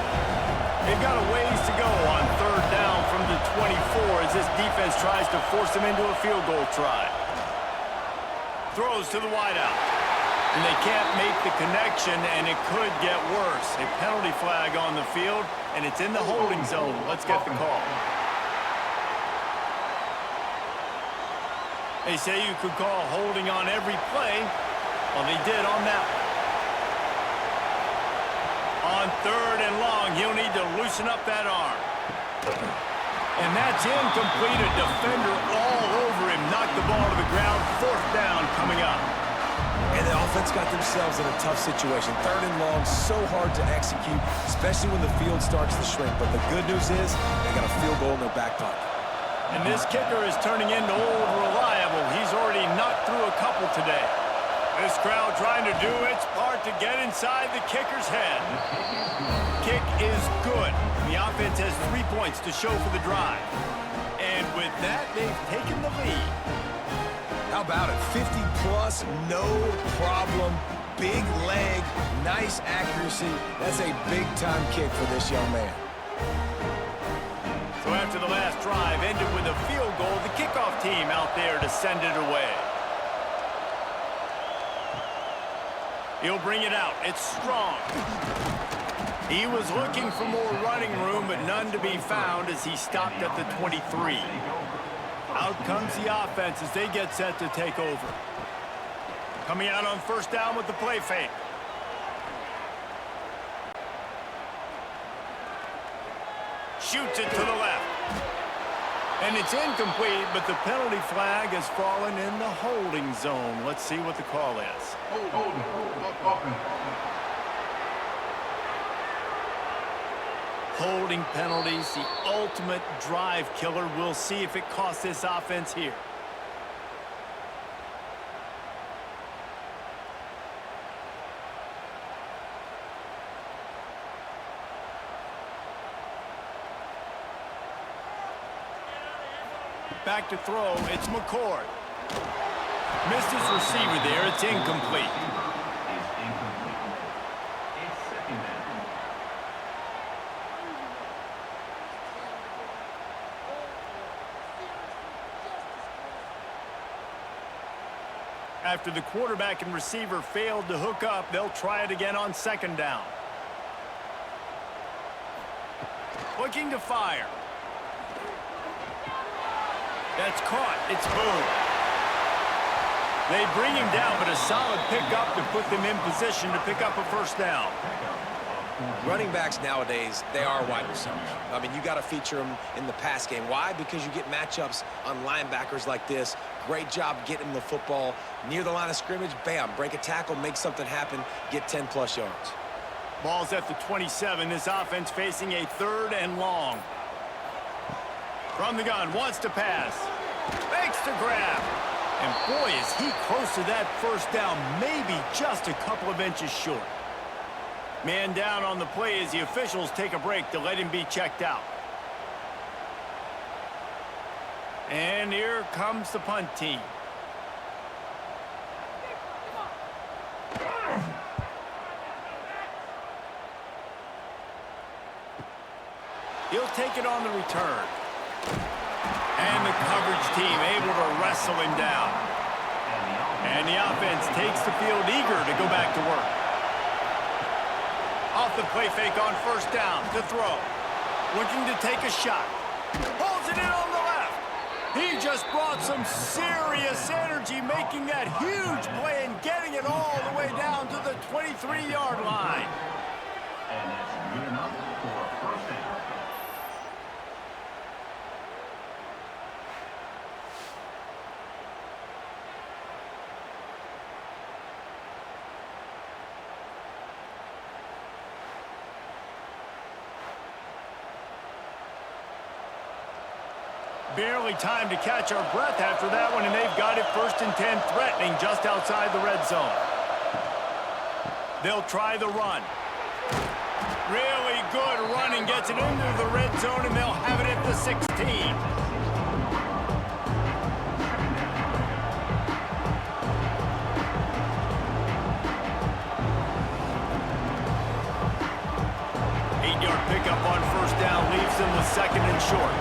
They've got a ways to go on third down from the 24 as this defense tries to force them into a field goal try. Throws to the wideout. And they can't make the connection, and it could get worse. A penalty flag on the field, and it's in the holding zone. Let's get the call. They say you could call holding on every play. Well, they did on that one. On third and long, he'll need to loosen up that arm. And that's incomplete. A defender all over him. Knocked the ball to the ground. Fourth down coming up. And the offense got themselves in a tough situation. Third and long, so hard to execute, especially when the field starts to shrink. But the good news is they got a field goal in their back pocket. And this kicker is turning into old reliable. He's already knocked through a couple today. This crowd trying to do its part to get inside the kicker's head. Kick is good. The offense has 3 points to show for the drive. And with that, they've taken the lead. How about it? 50-plus, no problem. Big leg, nice accuracy. That's a big-time kick for this young man. So after the last drive ended with a field goal, the kickoff team out there to send it away. He'll bring it out. It's strong. He was looking for more running room, but none to be found as he stopped at the 23. Out comes the offense as they get set to take over. Coming out on first down with the play fake. Shoots it to the left. And it's incomplete, but the penalty flag has fallen in the holding zone. Let's see what the call is. Holding. Offense. Holding penalties, the ultimate drive killer. We'll see if it costs this offense here. Back to throw, it's McCord. Missed his receiver there, it's incomplete. Is incomplete. It's second down. After the quarterback and receiver failed to hook up, they'll try it again on second down. Looking to fire. That's caught. It's boom. They bring him down, but a solid pickup to put them in position to pick up a first down. Running backs nowadays, they are wide receivers. I mean, you got to feature them in the pass game. Why? Because you get matchups on linebackers like this. Great job getting the football near the line of scrimmage. Bam, break a tackle, make something happen, get 10-plus yards. Ball's at the 27. This offense facing a third and long. From the gun, wants to pass. Makes the grab. And boy, is he close to that first down, maybe just a couple of inches short. Man down on the play as the officials take a break to let him be checked out. And here comes the punt team. He'll take it on the return. And the coverage team able to wrestle him down. And the offense takes the field eager to go back to work. Off the play fake on first down to throw. Looking to take a shot. Holds it in on the left. He just brought some serious energy making that huge play and getting it all the way down to the 23-yard line. And that's good enough for a first down. Barely time to catch our breath after that one, and they've got it 1st and 10, threatening just outside the red zone. They'll try the run. Really good running, gets it into the red zone, and they'll have it at the 16. pickup on first down leaves them with second and short.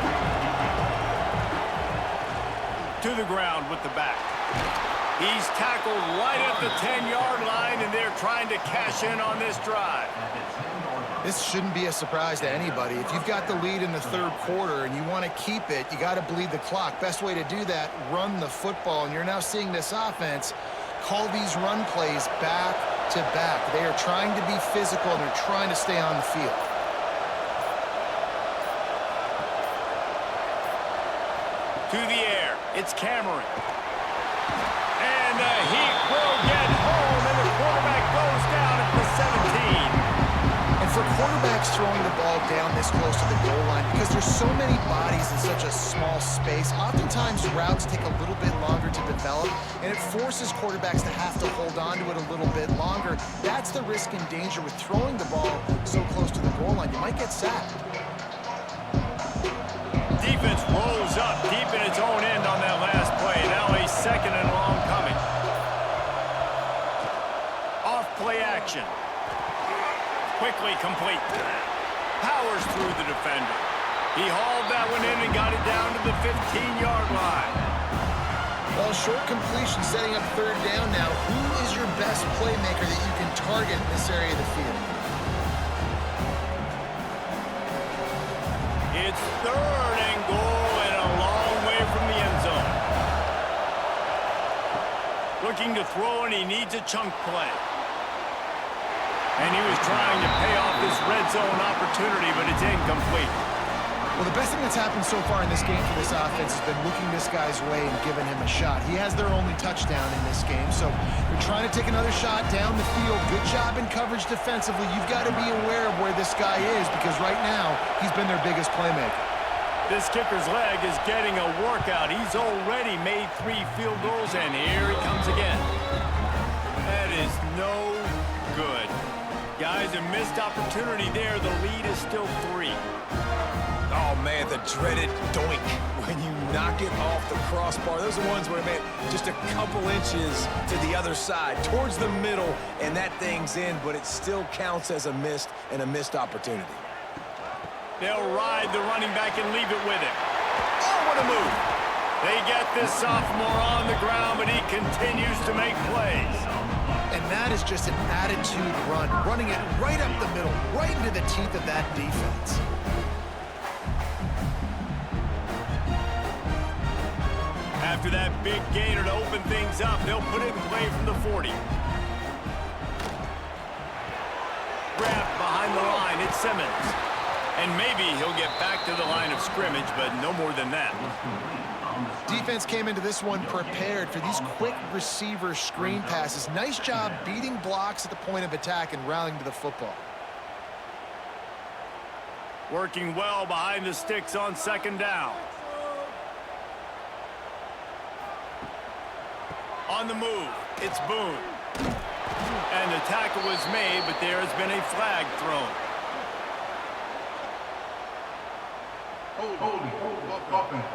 To the ground with the back. He's tackled right at the 10-yard line, and they're trying to cash in on this drive. This shouldn't be a surprise to anybody. If you've got the lead in the third quarter and you want to keep it, you got to bleed the clock. Best way to do that, run the football. And you're now seeing this offense call these run plays back to back. They are trying to be physical, and they're trying to stay on the field. To the air, it's Cameron. And the Heat will get home, and the quarterback goes down at the 17. And for quarterbacks throwing the ball down this close to the goal line, because there's so many bodies in such a small space, oftentimes routes take a little bit longer to develop, and it forces quarterbacks to have to hold on to it a little bit longer. That's the risk and danger with throwing the ball so close to the goal line. You might get sacked. Defense rolls up deep in its own end on that last play. Now a second and long coming. Off play action. Quickly complete. Powers through the defender. He hauled that one in and got it down to the 15-yard line. Well, short completion setting up third down now. Who is your best playmaker that you can target in this area of the field? It's third and goal and a long way from the end zone. Looking to throw, and he needs a chunk play. And he was trying to pay off this red zone opportunity, but it's incomplete. Well, the best thing that's happened so far in this game for this offense has been looking this guy's way and giving him a shot. He has their only touchdown in this game, so they're trying to take another shot down the field. Good job in coverage defensively. You've got to be aware of where this guy is, because right now he's been their biggest playmaker. This kicker's leg is getting a workout. He's already made 3 field goals, and here he comes again. That is no good. Guys, a missed opportunity there. The lead is still 3. Oh, man, the dreaded doink when you knock it off the crossbar. Those are the ones where it made just a couple inches to the other side, towards the middle, and that thing's in, but it still counts as a missed opportunity. They'll ride the running back and leave it with him. Oh, what a move. They get this sophomore on the ground, but he continues to make plays. And that is just an attitude run, running it right up the middle, right into the teeth of that defense. After that big gainer to open things up, they'll put it in play from the 40. Grabbed behind the line, it's Simmons. And maybe he'll get back to the line of scrimmage, but no more than that. Defense came into this one prepared for these quick receiver screen passes. Nice job beating blocks at the point of attack and rallying to the football. Working well behind the sticks on second down. On the move, it's Boone. And the tackle was made, but there has been a flag thrown. Holding. Offense.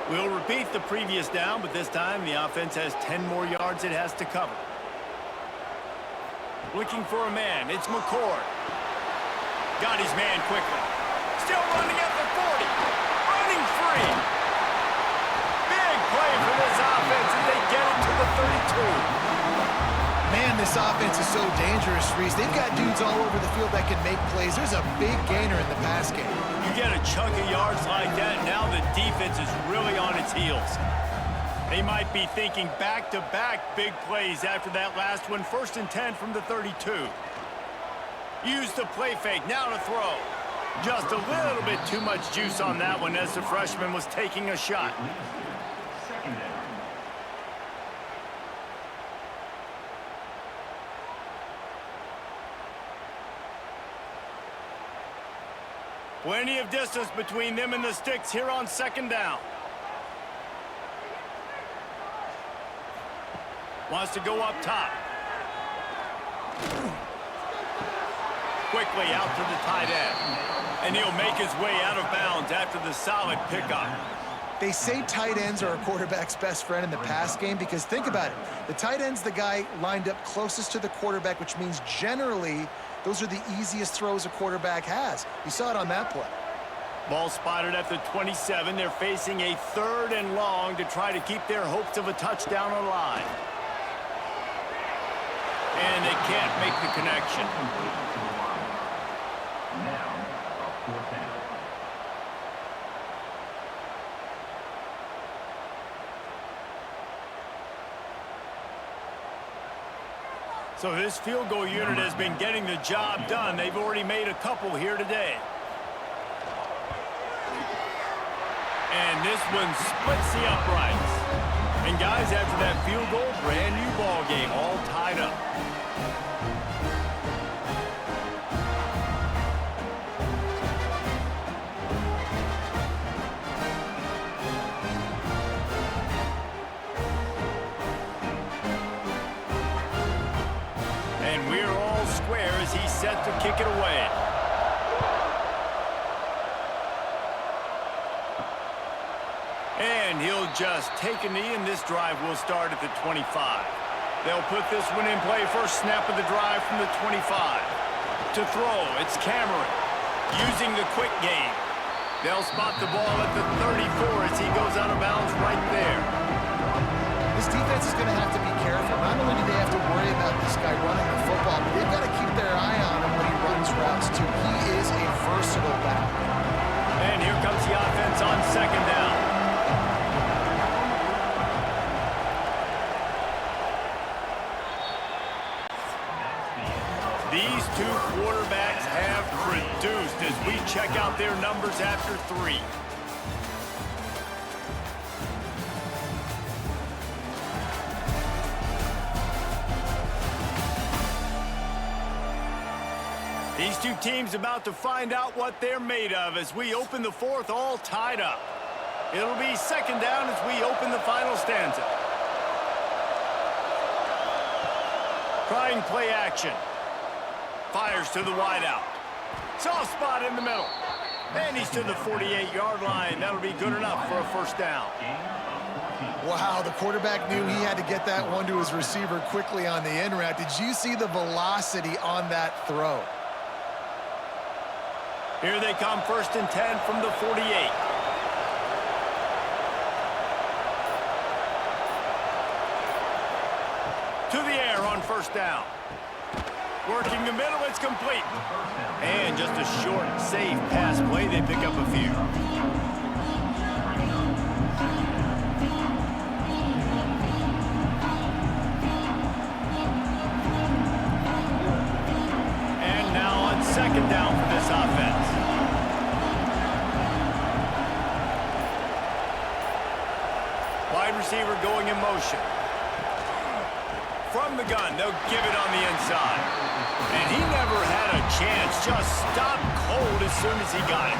We'll repeat the previous down, but this time the offense has 10 more yards it has to cover. Looking for a man, it's McCord. Got his man quickly. Still running at the 40. Running free. Big play for this offense, and they get it to the 32. Man, this offense is so dangerous, Reese. They've got dudes all over the field that can make plays. There's a big gainer in the pass game. You get a chunk of yards like that, now the defense is really on its heels. They might be thinking back-to-back big plays after that last one. 1st and 10 from the 32. Use the play fake, now to throw. Just a little bit too much juice on that one as the freshman was taking a shot. Plenty of distance between them and the sticks here on second down. Wants to go up top. Quickly out to the tight end. And he'll make his way out of bounds after the solid pickup. They say tight ends are a quarterback's best friend in the pass game because think about it. The tight end's the guy lined up closest to the quarterback, which means generally those are the easiest throws a quarterback has. You saw it on that play. Ball spotted at the 27. They're facing a 3rd and long to try to keep their hopes of a touchdown alive. And they can't make the connection. Now, a 4th down. So this field goal unit has been getting the job done. They've already made a couple here today. And this one splits the uprights. And guys, after that field goal, brand new ball game, all tied up. And we're all square as he's set to kick it away. And he'll just take a knee, and this drive will start at the 25. They'll put this one in play. First snap of the drive from the 25. To throw, it's Cameron using the quick game. They'll spot the ball at the 34 as he goes out of bounds right there. This defense is going to have to be careful. Not only do they have to worry about this guy running the football, but they've got to keep their eye on him when he runs routes, too. He is a versatile back. And here comes the offense on 2nd down. These two quarterbacks have produced as we check out their numbers after 3. These two teams about to find out what they're made of as we open the 4th, all tied up. It'll be 2nd down as we open the final stanza. Trying play action. Fires to the wideout. Soft spot in the middle. And he's to the 48-yard line. That'll be good enough for a 1st down. Wow, the quarterback knew he had to get that one to his receiver quickly on the in route. Did you see the velocity on that throw? Here they come, 1st and 10 from the 48. To the air on 1st down. Working the middle, it's complete. And just a short, safe pass play. They pick up a few. And now on 2nd down for this offense. Wide receiver going in motion. From the gun, they'll give it on the inside. And he never had a chance, just stopped cold as soon as he got it.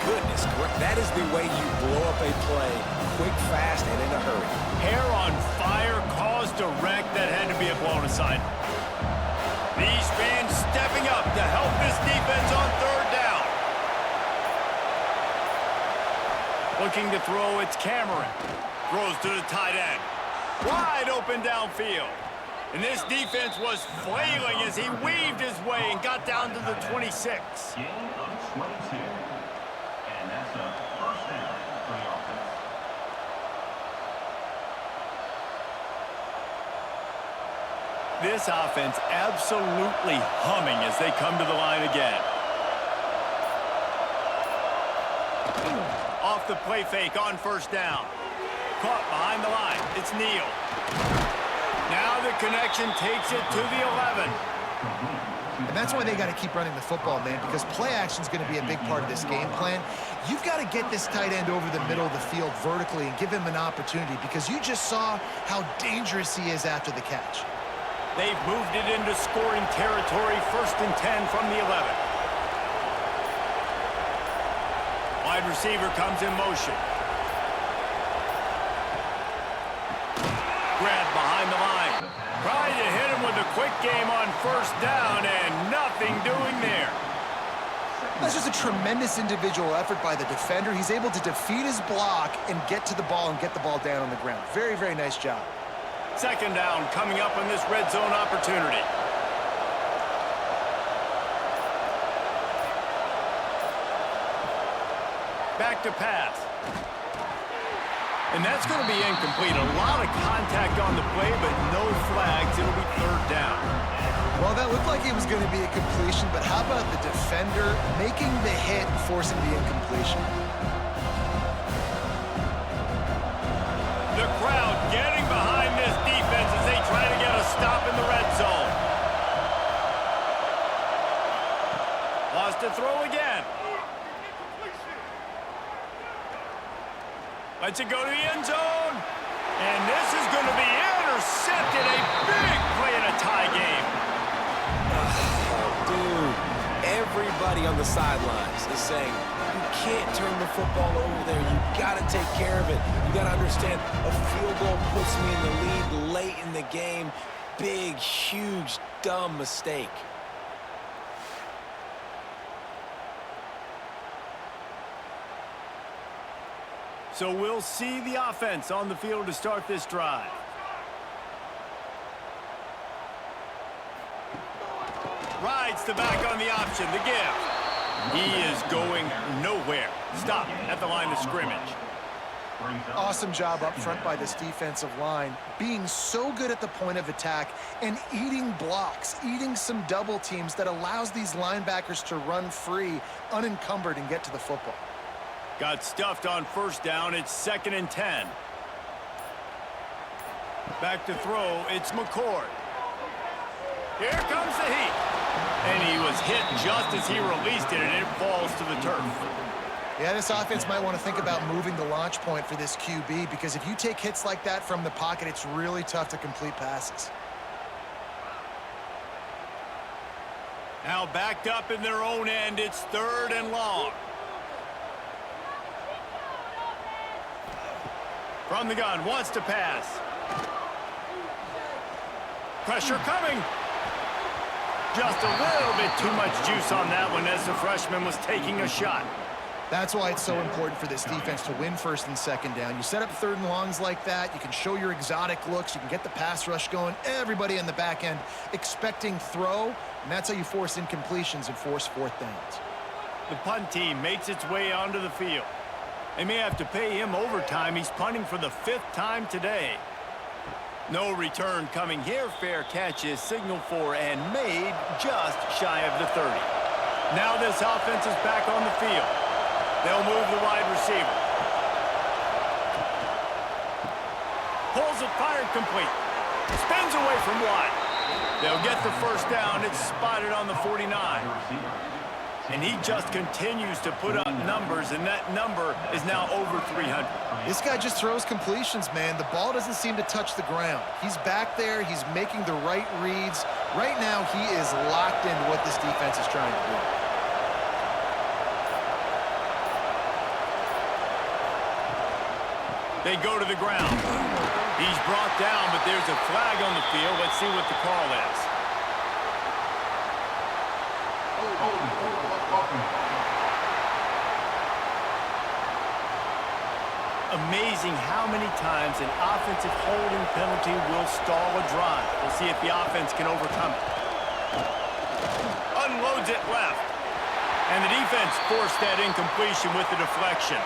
Goodness, that is the way you blow up a play, quick, fast, and in a hurry. Hair on fire, caused a wreck that had to be a blown aside. These fans stepping up to help this defense on 3rd down. Looking to throw, it's Cameron. Throws to the tight end. Wide open downfield. And this defense was flailing as he weaved his way and got down to the 26. Gain of 22. And that's a 1st down for the offense. This offense absolutely humming as they come to the line again. Off the play fake on 1st down. Caught behind the line. It's Neal. Now the connection takes it to the 11. And that's why they got to keep running the football, man, because play action is going to be a big part of this game plan. You've got to get this tight end over the middle of the field vertically and give him an opportunity because you just saw how dangerous he is after the catch. They've moved it into scoring territory. 1st and 10 from the 11. Wide receiver comes in motion. Grab behind the line. Trying to hit him with a quick game on 1st down and nothing doing there. That's just a tremendous individual effort by the defender. He's able to defeat his block and get to the ball and get the ball down on the ground. Very, very nice job. Second down coming up on this red zone opportunity. Back to pass. And that's going to be incomplete. A lot of contact on the play, but no flags. It'll be third down. Well, that looked like it was going to be a completion, but how about the defender making the hit and forcing the incompletion? The crowd getting behind this defense as they try to get a stop in the red zone. Wants to throw again. Lets it go to the end zone. And this is going to be intercepted. A big play in a tie game. Dude, everybody on the sidelines is saying, you can't turn the football over there. You got to take care of it. You got to understand, a field goal puts me in the lead late in the game. Big, huge, dumb mistake. So we'll see the offense on the field to start this drive. Rides the back on the option, the give. He is going nowhere. Stop at the line of scrimmage. Awesome job up front by this defensive line, being so good at the point of attack and eating blocks, eating some double teams that allows these linebackers to run free, unencumbered, and get to the football. Got stuffed on first down. It's 2nd and 10. Back to throw. It's McCord. Here comes the heat. And he was hit just as he released it, and it falls to the turf. Yeah, this offense might want to think about moving the launch point for this QB, because if you take hits like that from the pocket, it's really tough to complete passes. Now backed up in their own end. It's 3rd and long. From the gun, wants to pass. Pressure coming. Just a little bit too much juice on that one as the freshman was taking a shot. That's why it's so important for this defense to win 1st and 2nd down. You set up 3rd and longs like that, you can show your exotic looks, you can get the pass rush going, everybody in the back end expecting throw, and that's how you force incompletions and force 4th downs. The punt team makes its way onto the field. They may have to pay him overtime. He's punting for the 5th time today. No return coming here. Fair catch is signaled for and made just shy of the 30. Now this offense is back on the field. They'll move the wide receiver. Pulls it, fired complete. Spins away from wide. They'll get the first down. It's spotted on the 49. And he just continues to put up numbers, and that number is now over 300. This guy just throws completions, man. The ball doesn't seem to touch the ground. He's back there. He's making the right reads. Right now, he is locked into what this defense is trying to do. They go to the ground. He's brought down, but there's a flag on the field. Let's see what the call is. Amazing how many times an offensive holding penalty will stall a drive. We'll see if the offense can overcome it. Unloads it left. And the defense forced that incompletion with the deflection.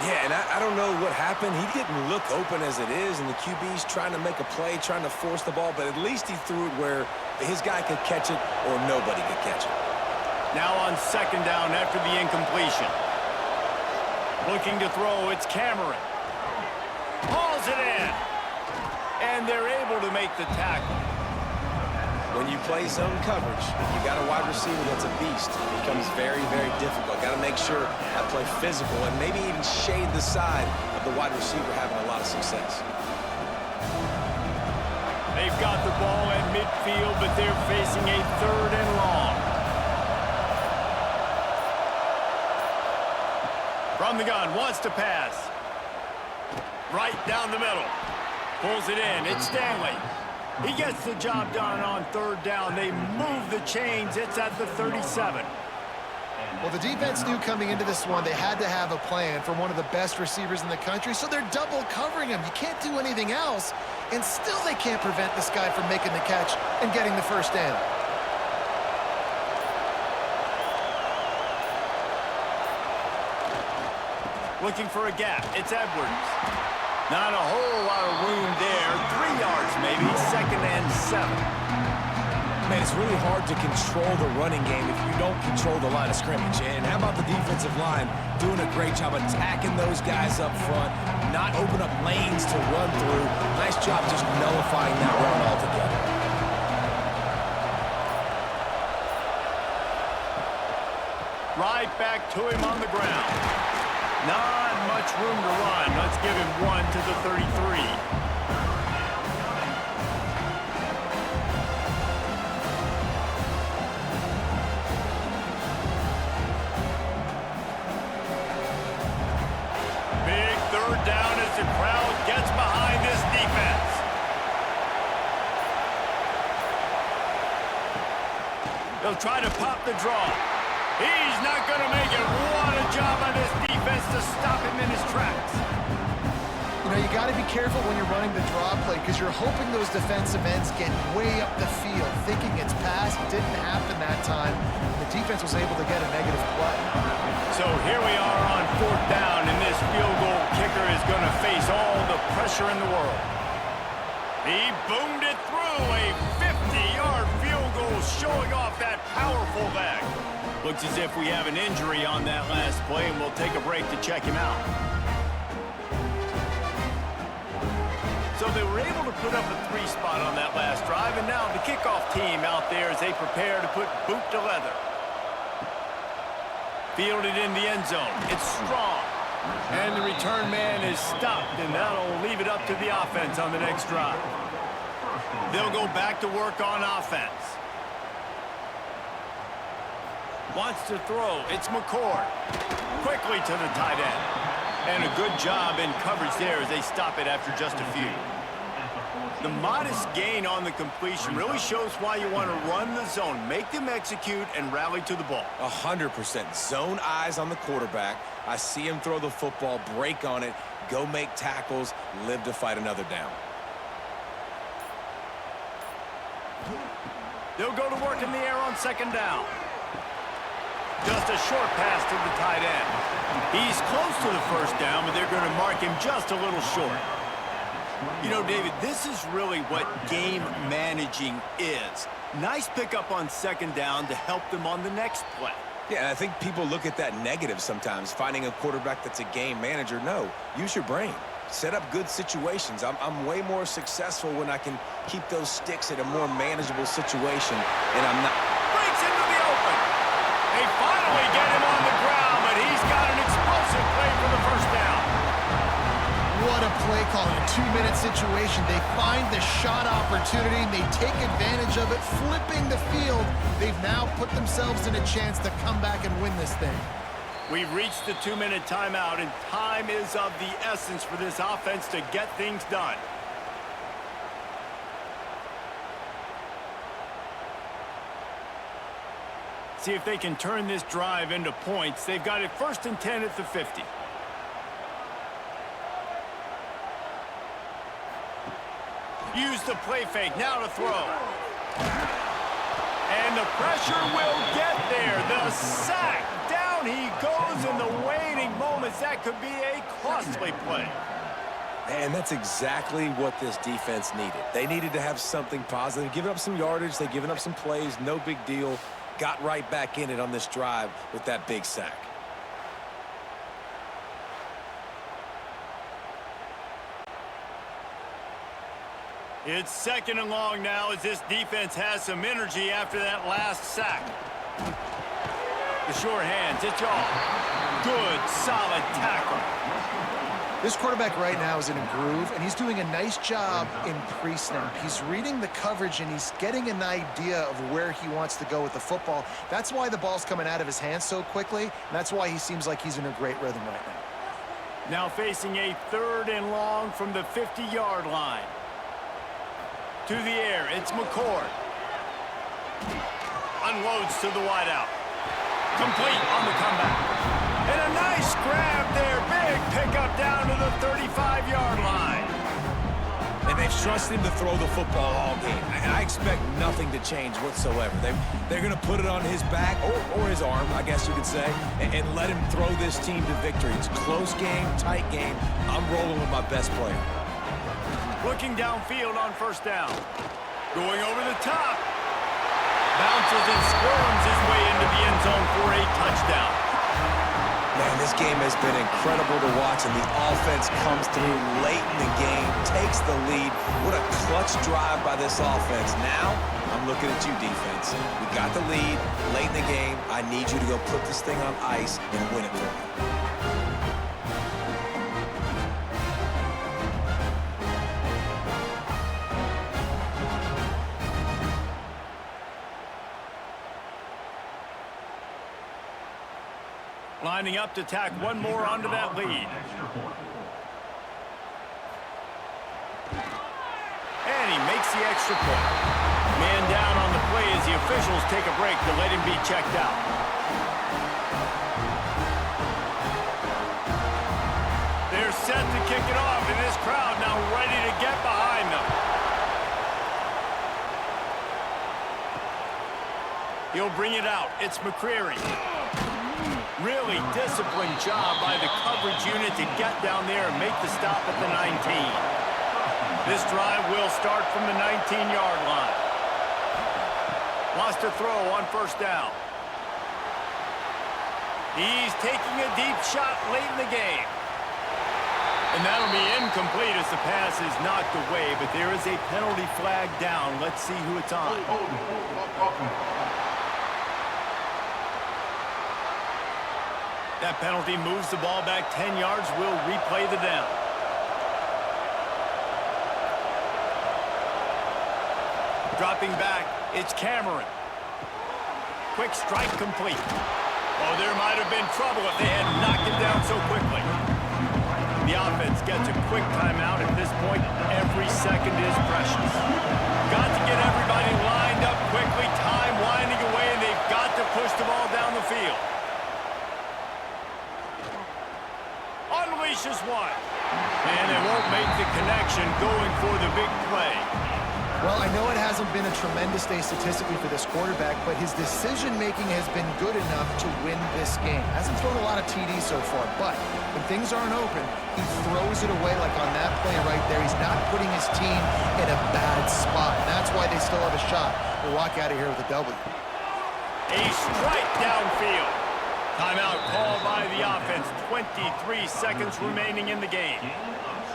Yeah, and I don't know what happened. He didn't look open as it is, and the QB's trying to make a play, trying to force the ball, but at least he threw it where his guy could catch it or nobody could catch it. Now on 2nd down after the incompletion. Looking to throw, it's Cameron. Hauls it in. And they're able to make the tackle. When you play zone coverage, you got a wide receiver that's a beast. It becomes very, very difficult. Got to make sure I play physical and maybe even shade the side of the wide receiver having a lot of success. They've got the ball at midfield, but they're facing a 3rd and long. From the gun, wants to pass. Right down the middle. Pulls it in. It's Stanley. He gets the job done on 3rd down. They move the chains. It's at the 37. Well, the defense knew coming into this one they had to have a plan for one of the best receivers in the country, so they're double covering him. You can't do anything else, and still they can't prevent this guy from making the catch and getting the first down. Looking for a gap. It's Edwards. Not a whole lot of room there. 3 yards maybe. 2nd and 7. Man, it's really hard to control the running game if you don't control the line of scrimmage. And how about the defensive line doing a great job attacking those guys up front, not open up lanes to run through. Nice job just nullifying that run altogether. Right back to him on the ground. Not much room to run. Let's give him 1 to the 33. Big 3rd down as the crowd gets behind this defense. They'll try to pop the draw. He's not going to make it. What a job on this defense to stop him in his tracks. You know, you got to be careful when you're running the draw play because you're hoping those defensive ends get way up the field, thinking it's pass. It didn't happen that time. The defense was able to get a negative play. So here we are on 4th down, and this field goal kicker is going to face all the pressure in the world. He boomed it through. A 50-yard field goal showing off that powerful leg. Looks as if we have an injury on that last play, and we'll take a break to check him out. So they were able to put up a 3 spot on that last drive, and now the kickoff team out there as they prepare to put boot to leather. Fielded in the end zone. It's strong. And the return man is stopped, and that'll leave it up to the offense on the next drive. They'll go back to work on offense. Wants to throw. It's McCord. Quickly to the tight end. And a good job in coverage there as they stop it after just a few. The modest gain on the completion really shows why you want to run the zone. Make them execute and rally to the ball. 100%. Zone eyes on the quarterback. I see him throw the football, break on it, go make tackles, live to fight another down. They'll go to work in the air on 2nd down. Just a short pass to the tight end. He's close to the first down, but they're going to mark him just a little short. You know, David, this is really what game managing is. Nice pickup on 2nd down to help them on the next play. Yeah, I think people look at that negative sometimes, finding a quarterback that's a game manager. No, use your brain. Set up good situations. I'm way more successful when I can keep those sticks in a more manageable situation, and I'm not. Breaks into the open. They finally get him on the ground, but he's got an explosive play for the first down. What a play call in a 2-minute situation. They find the shot opportunity, and they take advantage of it, flipping the field. They've now put themselves in a chance to come back and win this thing. We've reached the 2-minute timeout, and time is of the essence for this offense to get things done. See if they can turn this drive into points. They've got it 1st and 10 at the 50. Use the play fake, now to throw. And the pressure will get there. The sack. Down he goes in the waiting moments. That could be a costly play. And that's exactly what this defense needed. They needed to have something positive. Giving up some yardage, they've given up some plays, no big deal. Got right back in it on this drive with that big sack. It's 2nd and long now as this defense has some energy after that last sack. The sure hands, it's all. Good, solid tackle. This quarterback right now is in a groove, and he's doing a nice job in pre-snap. He's reading the coverage, and he's getting an idea of where he wants to go with the football. That's why the ball's coming out of his hands so quickly, and that's why he seems like he's in a great rhythm right now. Now facing a 3rd and long from the 50-yard line. To the air, it's McCord. Unloads to the wideout. Complete on the comeback. And a nice grab there. Big pickup down to the 35-yard line. And they've trusted him to throw the football all game. And I expect nothing to change whatsoever. They're going to put it on his back, or his arm, I guess you could say, and let him throw this team to victory. It's a close game, tight game. I'm rolling with my best player. Looking downfield on first down. Going over the top. Bounces and squirms his way into the end zone for a touchdown. Man, this game has been incredible to watch, and the offense comes through late in the game, takes the lead. What a clutch drive by this offense. Now, I'm looking at you, defense. We got the lead late in the game. I need you to go put this thing on ice and win it for me. Lining up to tack one more onto that lead. And he makes the extra point. Man down on the play as the officials take a break to let him be checked out. They're set to kick it off, and this crowd now ready to get behind them. He'll bring it out. It's McCreary. Really disciplined job by the coverage unit to get down there and make the stop at the 19. This drive will start from the 19-yard line. Lost a throw on first down. He's taking a deep shot late in the game. And that'll be incomplete as the pass is knocked away, but there is a penalty flag down. Let's see who it's on. That penalty moves the ball back 10 yards. We'll replay the down. Dropping back, it's Cameron. Quick strike complete. Oh, there might have been trouble if they had knocked him down so quickly. The offense gets a quick timeout. At this point, every second is precious. Got to get everybody lined up quickly. Time winding away, and they've got to push the ball down the field. Unleashes one. And they won't make the connection going for the big play. Well, I know it hasn't been a tremendous day statistically for this quarterback, but his decision-making has been good enough to win this game. Hasn't thrown a lot of TDs so far, but when things aren't open, he throws it away like on that play right there. He's not putting his team in a bad spot. And that's why they still have a shot to walk out of here with a W. A strike downfield. Timeout called by the offense. 23 seconds remaining in the game.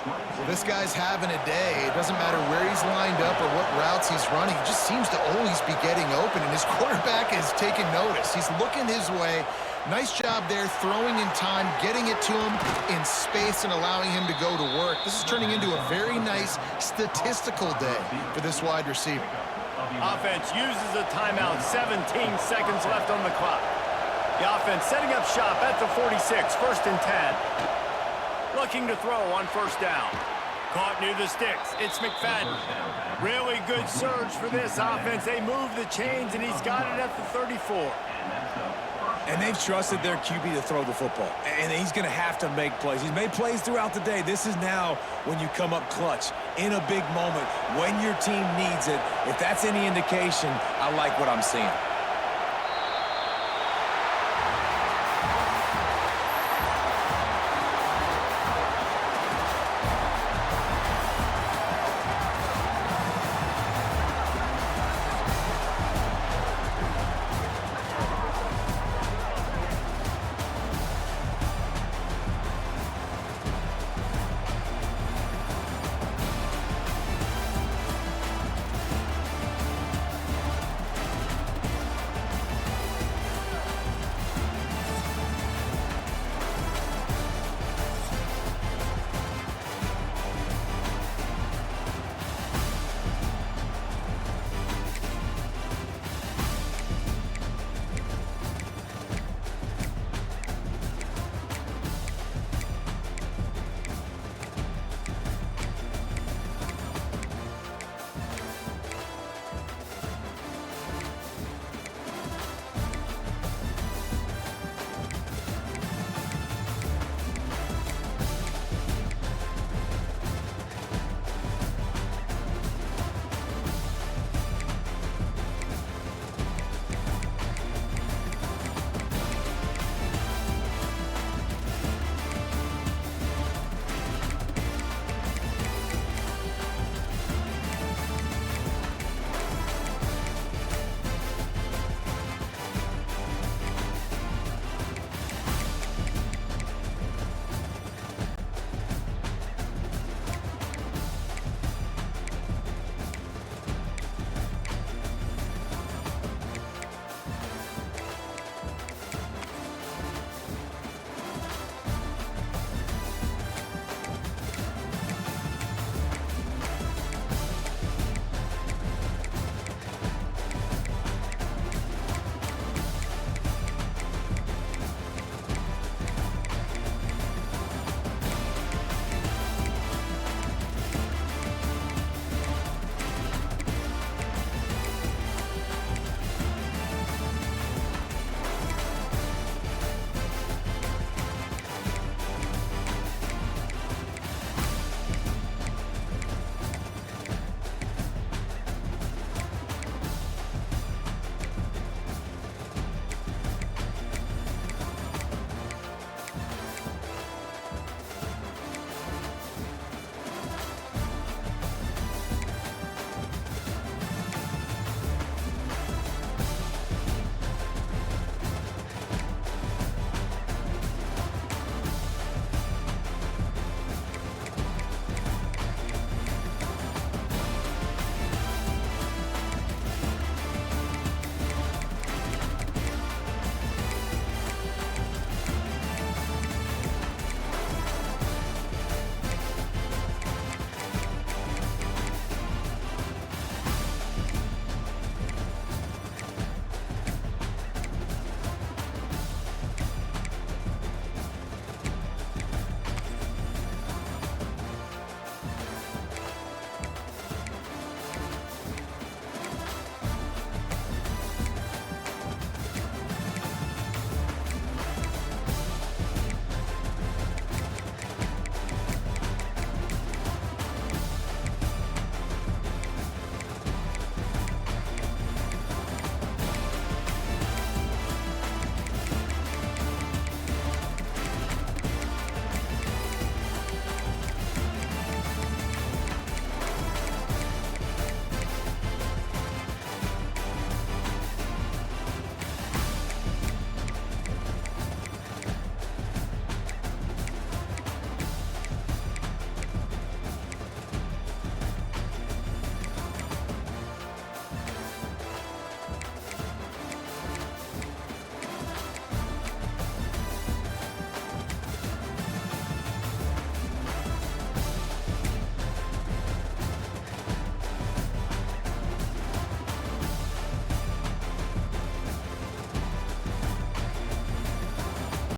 Well, this guy's having a day. It doesn't matter where he's lined up or what routes he's running. He just seems to always be getting open, and his quarterback is taking notice. He's looking his way. Nice job there, throwing in time, getting it to him in space and allowing him to go to work. This is turning into a very nice statistical day for this wide receiver. Offense uses a timeout. 17 seconds left on the clock. The offense setting up shop at the 46, 1st and 10. Looking to throw on first down. Caught near the sticks. It's McFadden. Really good surge for this offense. They move the chains, and he's got it at the 34. And they've trusted their QB to throw the football. And he's going to have to make plays. He's made plays throughout the day. This is now when you come up clutch in a big moment when your team needs it. If that's any indication, I like what I'm seeing.